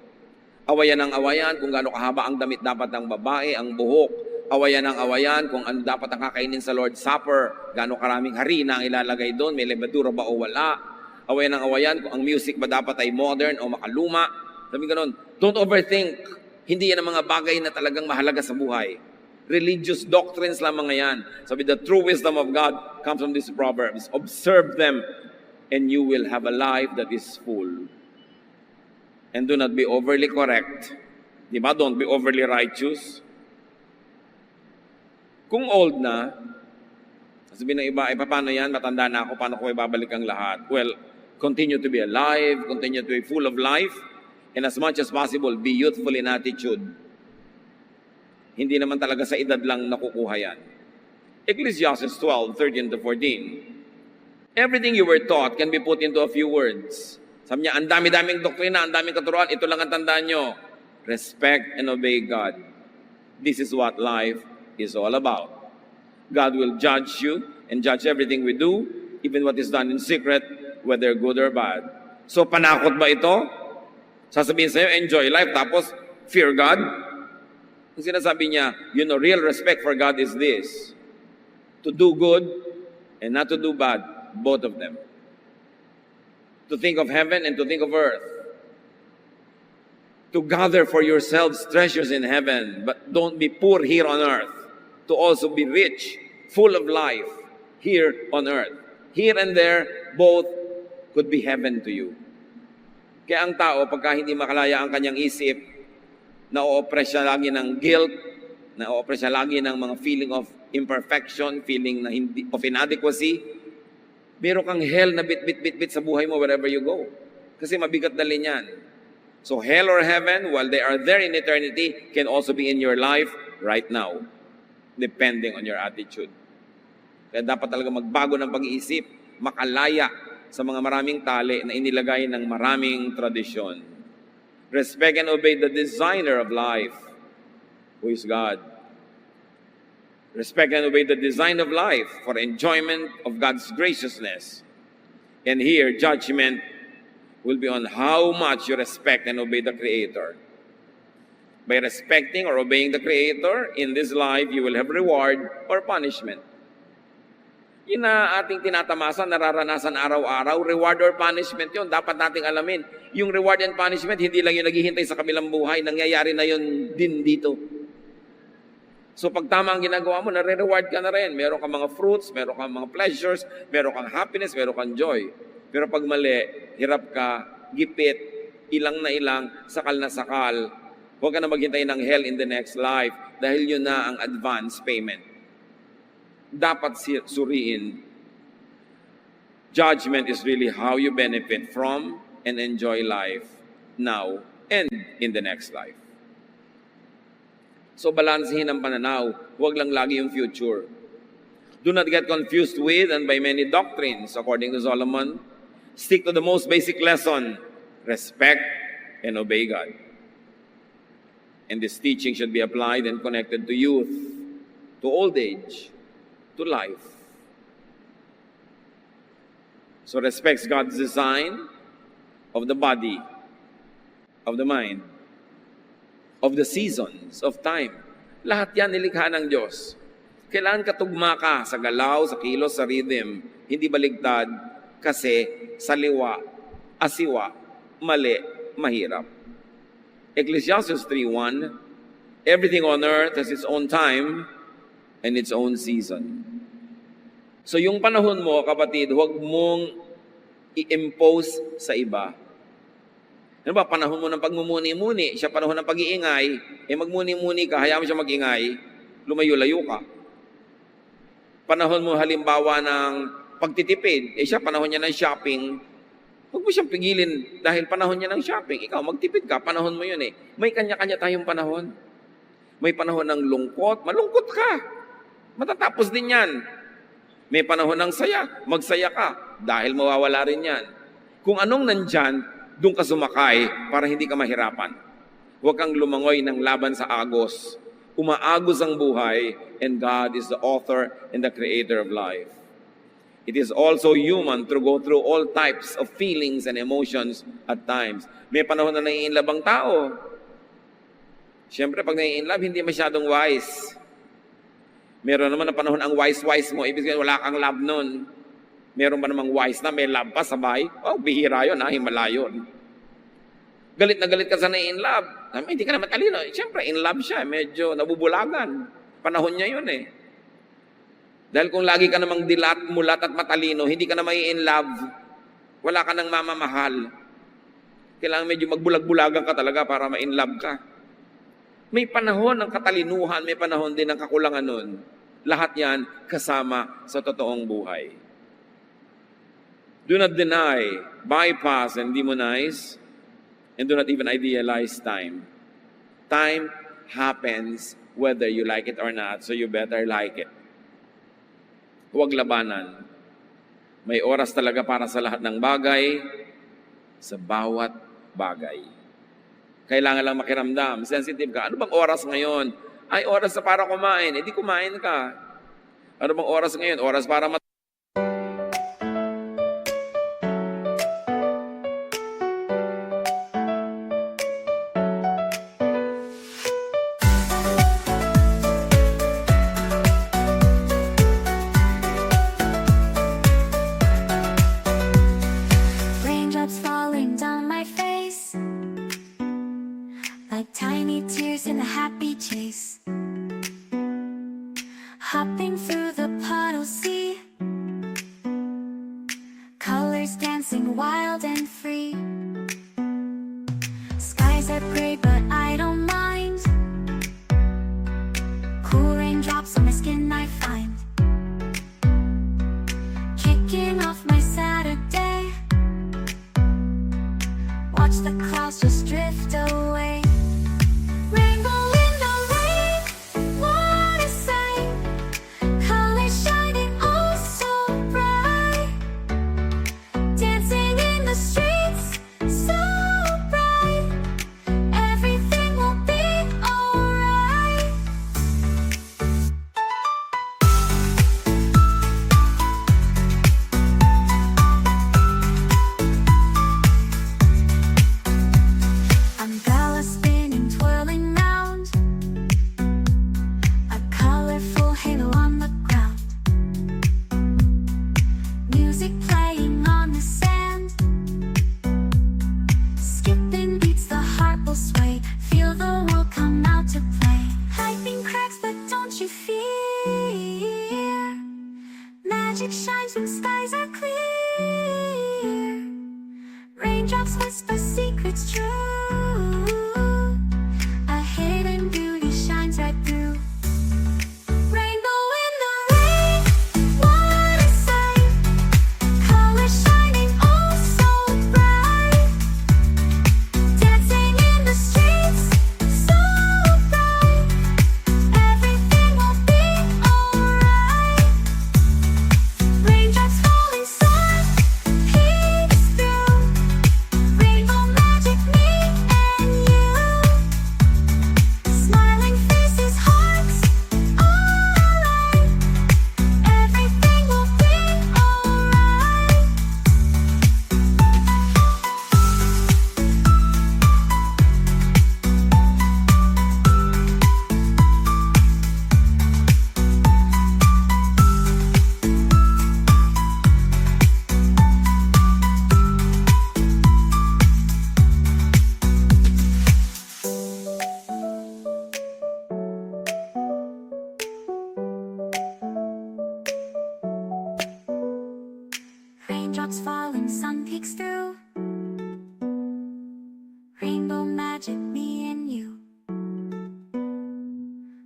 Awayan ang awayan kung gaano kahaba ang damit dapat ng babae, ang buhok. Awayan ang awayan kung ano dapat ang kakainin sa Lord's Supper, gaano karaming harina ang ilalagay doon, may levadura ba o wala. Awayan ang awayan kung ang music ba dapat ay modern o makaluma. Sabi ganun, don't overthink. Hindi yan ang mga bagay na talagang mahalaga sa buhay. Religious doctrines lang mga yan. Sabi, the true wisdom of God comes from these proverbs. Observe them and you will have a life that is full. And do not be overly correct. Di ba? Don't be overly righteous. Kung old na, sabihin ng iba, paano yan? Matanda na ako, paano ko ibabalik ang lahat? Well, continue to be alive, continue to be full of life, and as much as possible, be youthful in attitude. Hindi naman talaga sa edad lang nakukuha yan. Ecclesiastes 12:13-14. Everything you were taught can be put into a few words. Sabi niya, ang dami-daming doktrina, ang daming katuruan, ito lang ang tandaan nyo. Respect and obey God. This is what life is all about. God will judge you and judge everything we do, even what is done in secret, whether good or bad. So, panakot ba ito? Sasabihin sa'yo, enjoy life, tapos fear God? Ang sinasabi niya, real respect for God is this: to do good and not to do bad, both of them. To think of heaven and to think of earth. To gather for yourselves treasures in heaven, but don't be poor here on earth. To also be rich, full of life here on earth. Here and there, both could be heaven to you. Kaya ang tao, pagka hindi makalaya ang kanyang isip, na-o-oppress siya lagi ng guilt, na-o-oppress siya lagi ng mga feeling of imperfection, feeling of inadequacy, meron kang hell na bit sa buhay mo wherever you go. Kasi mabigat dalhin yan. So hell or heaven, while they are there in eternity, can also be in your life right now, depending on your attitude. Kaya dapat talaga magbago ng pag-iisip, makalaya sa mga maraming tali na inilagay ng maraming tradisyon. Respect and obey the designer of life, who is God. Respect and obey the design of life for enjoyment of God's graciousness. And here, judgment will be on how much you respect and obey the Creator. By respecting or obeying the Creator, in this life, you will have reward or punishment. Yun na ating tinatamasa, nararanasan araw-araw, reward or punishment yun. Dapat nating alamin. Yung reward and punishment, hindi lang yung naghihintay sa kabilang buhay, nangyayari na yun din dito. So pag tama ang ginagawa mo, nare-reward ka na rin. Meron kang mga fruits, meron kang mga pleasures, meron kang happiness, meron kang joy. Pero pag mali, hirap ka, gipit, ilang na ilang, sakal na sakal. Huwag ka na maghintay ng hell in the next life dahil yun na ang advance payment. Dapat suriin. Judgment is really how you benefit from and enjoy life now and in the next life. So balansehin ang pananaw, huwag lang lagi yung future. Do not get confused with and by many doctrines, according to Solomon. Stick to the most basic lesson, respect and obey God. And this teaching should be applied and connected to youth, to old age, to life. So respects God's design of the body, of the mind, of the seasons, of time. Lahat yan nilikha ng Diyos. Kailangan katugma ka sa galaw, sa kilos, sa rhythm. Hindi baligtad kasi saliwa, asiwa, mali, mahirap. Ecclesiastes 3:1, everything on earth has its own time and its own season. So yung panahon mo, kapatid, huwag mong i-impose sa iba. Ano ba, panahon mo ng pagmumuni-muni, siya panahon ng pag-iingay, magmuni-muni ka, hayaan mo siya mag-ingay, lumayo-layo ka. Panahon mo halimbawa ng pagtitipid, siya panahon niya ng shopping, huwag mo siyang pigilin dahil panahon niya ng shopping. Ikaw, magtipid ka, panahon mo yun . May kanya-kanya tayong panahon. May panahon ng lungkot, malungkot ka. Matatapos din yan. May panahon ng saya, magsaya ka dahil mawawala rin yan. Kung anong nandyan, doon ka sumakay para hindi ka mahirapan. Huwag kang lumangoy ng laban sa agos. Umaagos ang buhay, and God is the author and the creator of life. It is also human to go through all types of feelings and emotions at times. May panahon na nai-inlove ang tao. Siyempre, pag nai-inlove, hindi masyadong wise. Meron naman na panahon ang wise-wise mo, ibig sabihin wala kang love nun. Meron ba namang wise na may love pa sabay? Oh, bihira yun, himala yun. Galit na galit ka sa nai-inlove. Hindi ka naman talino. Siyempre, in love siya. Medyo nabubulagan. Panahon niya yun eh. Dahil kung lagi ka namang dilat, mulat at matalino, hindi ka na may in love. Wala ka nang mamamahal. Kailangan medyo magbulag-bulagan ka talaga para ma-in love ka. May panahon ng katalinuhan, may panahon din ng kakulangan nun. Lahat yan kasama sa totoong buhay. Do not deny, bypass, and demonize, and do not even idealize time. Time happens whether you like it or not, so you better like it. Huwag labanan. May oras talaga para sa lahat ng bagay, sa bawat bagay. Kailangan lang makiramdam. Sensitive ka. Ano bang oras ngayon? Ay, oras na para kumain. Eh, di kumain ka. Ano bang oras ngayon? Oras para Raindrops falling down my face, like tiny tears in a happy chase. Hopping through the puddle sea, colors dancing wild and free. Skies are gray but I don't mind. Cool raindrops on my skin I find. Kicking off my Saturday, watch the clouds just drift away. Rainbow in the rain, what a sight. Colors shining oh so bright. Dancing in the streets, so bright. Everything will be alright. Umbrella spinning, twirling round, a colorful halo on the ground. Music playing on the sand, skipping beats, the heart will sway. Feel the world come out to play. Lightning cracks, but don't you fear. Magic shines when skies are clear. Raindrops whisper secrets true. A hidden beauty shines right through. Rainbow in the rain, what a sight. Colors shining oh so bright. Dancing in the streets, so bright. Everything will be alright. Raindrops falling soft, peeks through. Rainbow magic, me and you. Smiling faces, hearts alight. Everything will be alright. Raindrops falling, sun peeks through. Rainbow magic, me and you.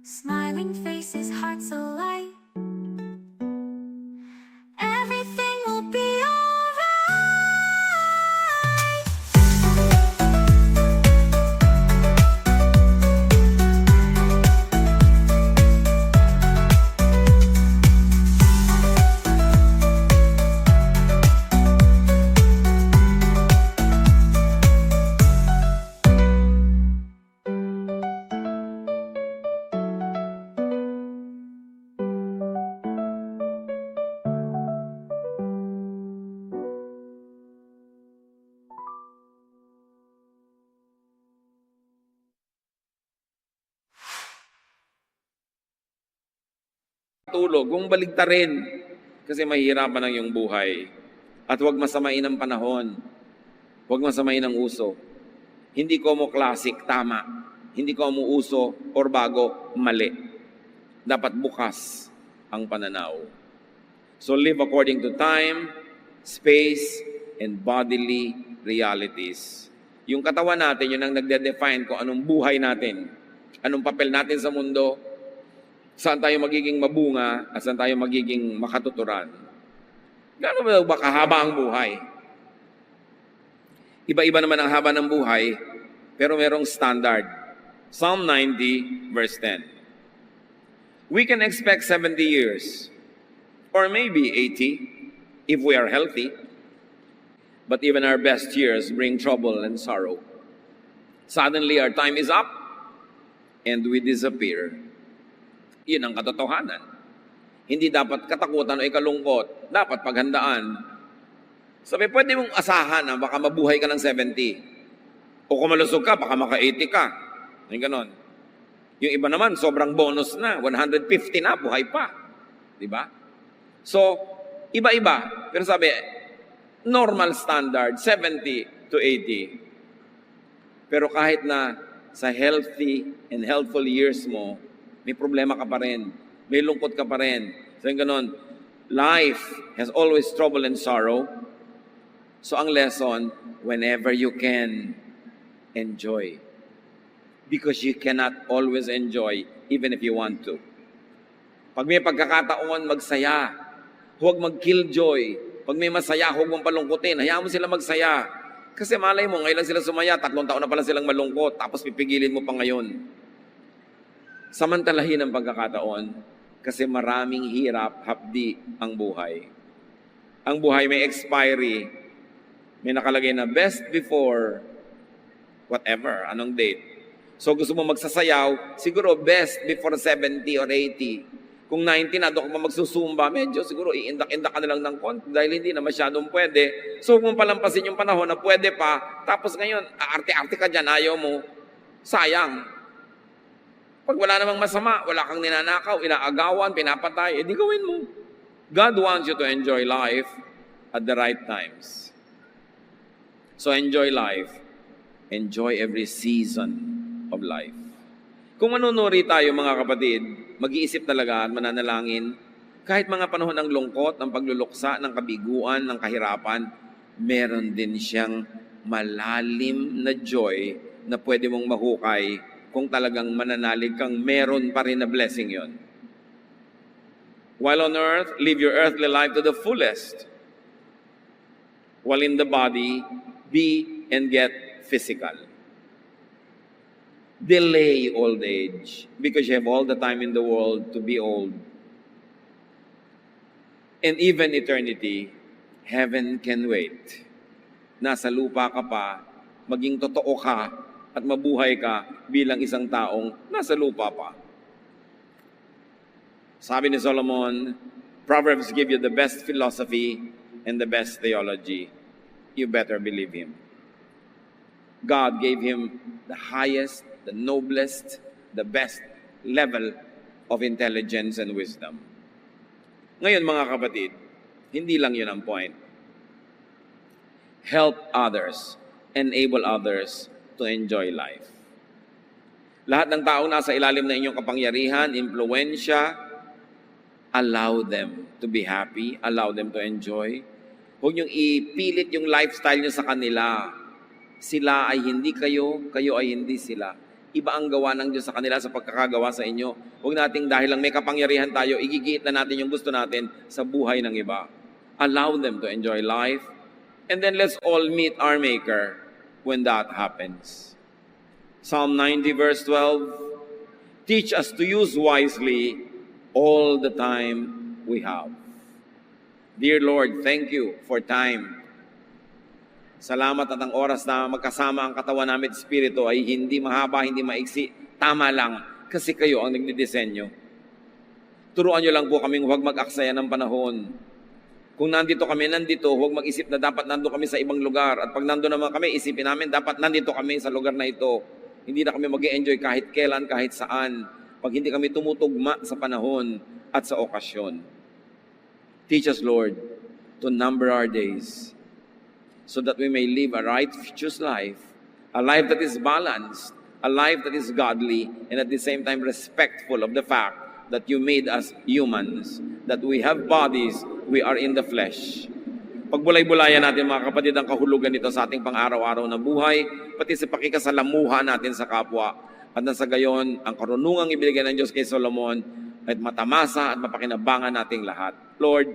Smiling faces, hearts alight. Everything will be alright. tulog, kung baligtarin. Kasi mahirapan ang iyong buhay. At huwag masamain ang panahon. Huwag masamain ang uso. Hindi ko mo classic, tama. Hindi ko mo uso or bago, mali. Dapat bukas ang pananaw. So live according to time, space, and bodily realities. Yung katawan natin, yun ang nagde-define kung anong buhay natin. Anong papel natin sa mundo, saan tayo magiging mabunga, at saan tayo magiging makatuturan. Gano'n ba kahaba ang buhay? Iba-iba naman ang haba ng buhay, pero merong standard. Psalm 90, verse 10. We can expect 70 years, or maybe 80, if we are healthy. But even our best years bring trouble and sorrow. Suddenly, our time is up, and we disappear. Yun ang katotohanan. Hindi dapat katakutan o ikalungkot. Dapat paghandaan. Sabi, pwede mong asahan na baka mabuhay ka ng 70. O kung malusog ka, baka maka-80 ka. Yung ganon. Yung iba naman, sobrang bonus na. 150 na, buhay pa. Diba? So, iba-iba. Pero sabi, normal standard, 70 to 80. Pero kahit na sa healthy and healthful years mo, may problema ka pa rin. May lungkot ka pa rin. So yung ganon, life has always trouble and sorrow. So ang lesson, whenever you can, enjoy. Because you cannot always enjoy even if you want to. Pag may pagkakataon, magsaya. Huwag mag-killjoy. Pag may masaya, huwag mong palungkutin. Hayaan mo sila magsaya. Kasi malay mo, ngayon lang sila sumaya, 3 taon na pala silang malungkot, tapos pipigilin mo pa ngayon. Samantalahin ang pagkakataon kasi maraming hirap, hapdi ang buhay. Ang buhay may expiry. May nakalagay na best before whatever, anong date. So gusto mo magsasayaw, siguro best before 70 or 80. Kung 90 na, doon ka pa magsusumba, medyo siguro iindak-indak ka na lang ng konti dahil hindi na masyadong pwede. So kung palampasin yung panahon na pwede pa, tapos ngayon, arte-arte ka dyan, ayaw mo, sayang. Pag wala namang masama, wala kang ninanakaw, inaagawan, pinapatay, edi gawin mo. God wants you to enjoy life at the right times. So enjoy life. Enjoy every season of life. Kung manunuri tayo mga kapatid, mag-iisip talaga at mananalangin, kahit mga panahon ng lungkot, ng pagluluksa, ng kabiguan, ng kahirapan, meron din siyang malalim na joy na pwede mong mahukay kung talagang mananalig kang meron pa rin na blessing yon. While on earth, live your earthly life to the fullest. While in the body, be and get physical. Delay old age because you have all the time in the world to be old. And even eternity, heaven can wait. Nasa lupa ka pa, maging totoo ka at mabuhay ka bilang isang taong nasa lupa pa. Sabi ni Solomon, Proverbs give you the best philosophy and the best theology. You better believe him. God gave him the highest, the noblest, the best level of intelligence and wisdom. Ngayon mga kapatid, hindi lang yun ang point. Help others, enable others to enjoy life. Lahat ng taong nasa ilalim ng inyong kapangyarihan, impluwensya, allow them to be happy, allow them to enjoy. Huwag niyong ipilit yung lifestyle niyo sa kanila. Sila ay hindi kayo, kayo ay hindi sila. Iba ang gawa ng Diyos sa kanila sa pagkakagawa sa inyo. Huwag nating dahil lang may kapangyarihan tayo, igigiit na natin yung gusto natin sa buhay ng iba. Allow them to enjoy life. And then let's all meet our Maker when that happens. Psalm 90 verse 12, teach us to use wisely all the time we have. Dear Lord, thank you for time. Salamat at ang oras na magkasama ang katawan namin at Espiritu ay hindi mahaba, hindi maiksi. Tama lang, kasi kayo ang nagdidisenyo. Turuan nyo lang po kaming huwag mag-aksaya ng panahon. Kung nandito kami, nandito, huwag mag-isip na dapat nandito kami sa ibang lugar. At pag nandito naman kami, isipin namin, dapat nandito kami sa lugar na ito. Hindi na kami mag-e-enjoy kahit kailan, kahit saan. Pag hindi kami tumutugma sa panahon, at sa okasyon. Teach us, Lord, to number our days so that we may live a righteous life, a life that is balanced, a life that is godly, and at the same time respectful of the fact that you made us humans, that we have bodies, we are in the flesh. Pagbulay-bulayan natin mga kapatid ang kahulugan nito sa ating pang-araw-araw na buhay, pati sa pakikasalamuha natin sa kapwa. At nasa gayon, ang karunungang ibigay ng Diyos kay Solomon ay matamasa at mapakinabangan nating lahat. Lord,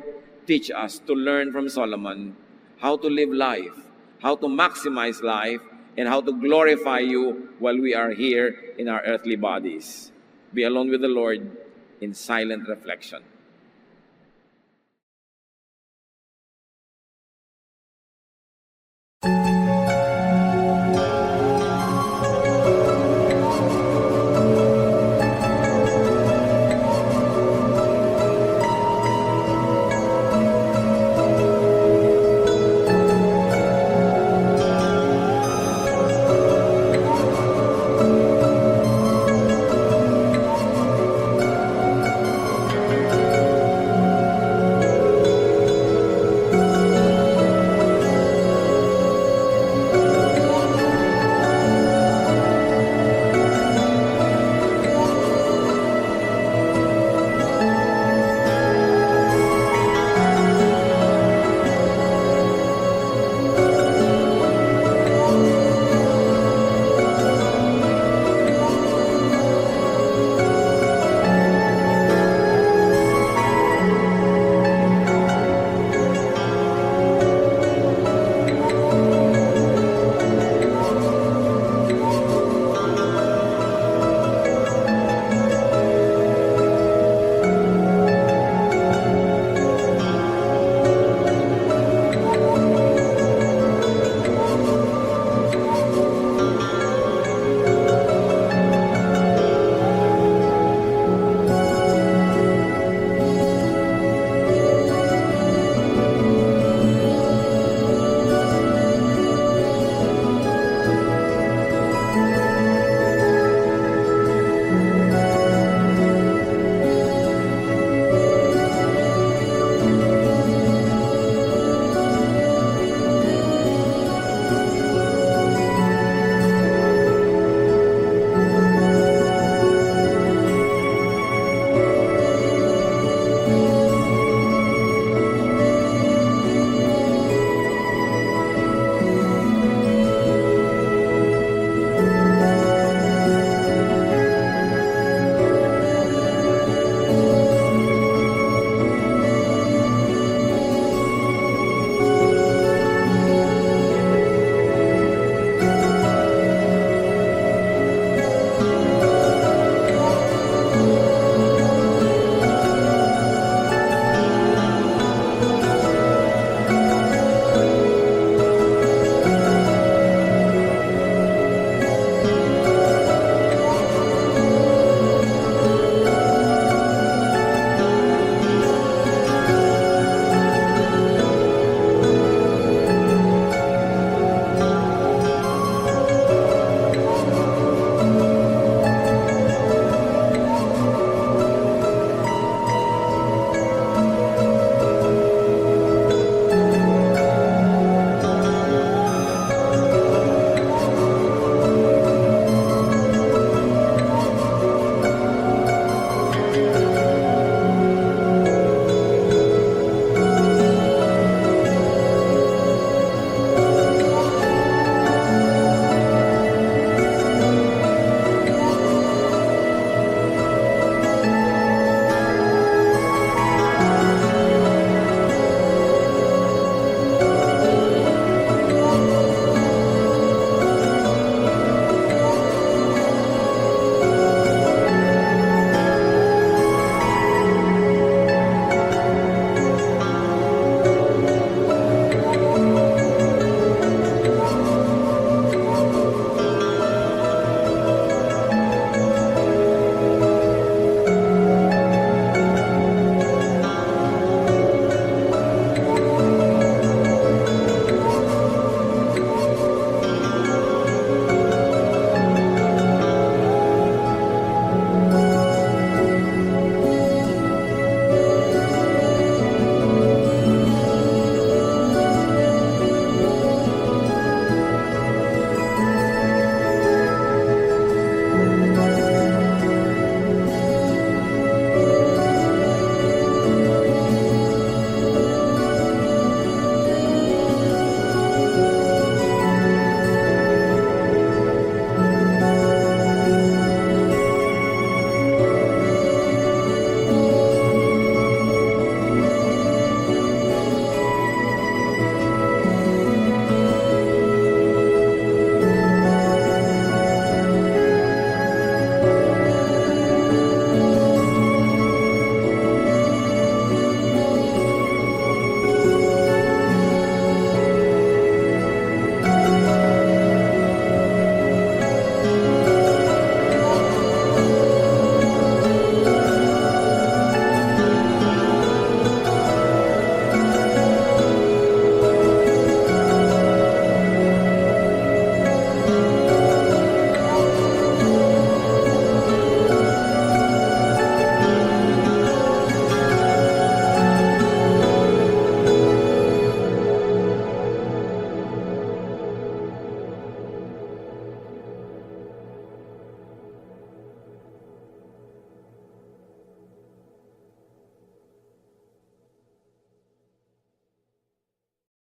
teach us to learn from Solomon how to live life, how to maximize life, and how to glorify you while we are here in our earthly bodies. Be alone with the Lord in silent reflection.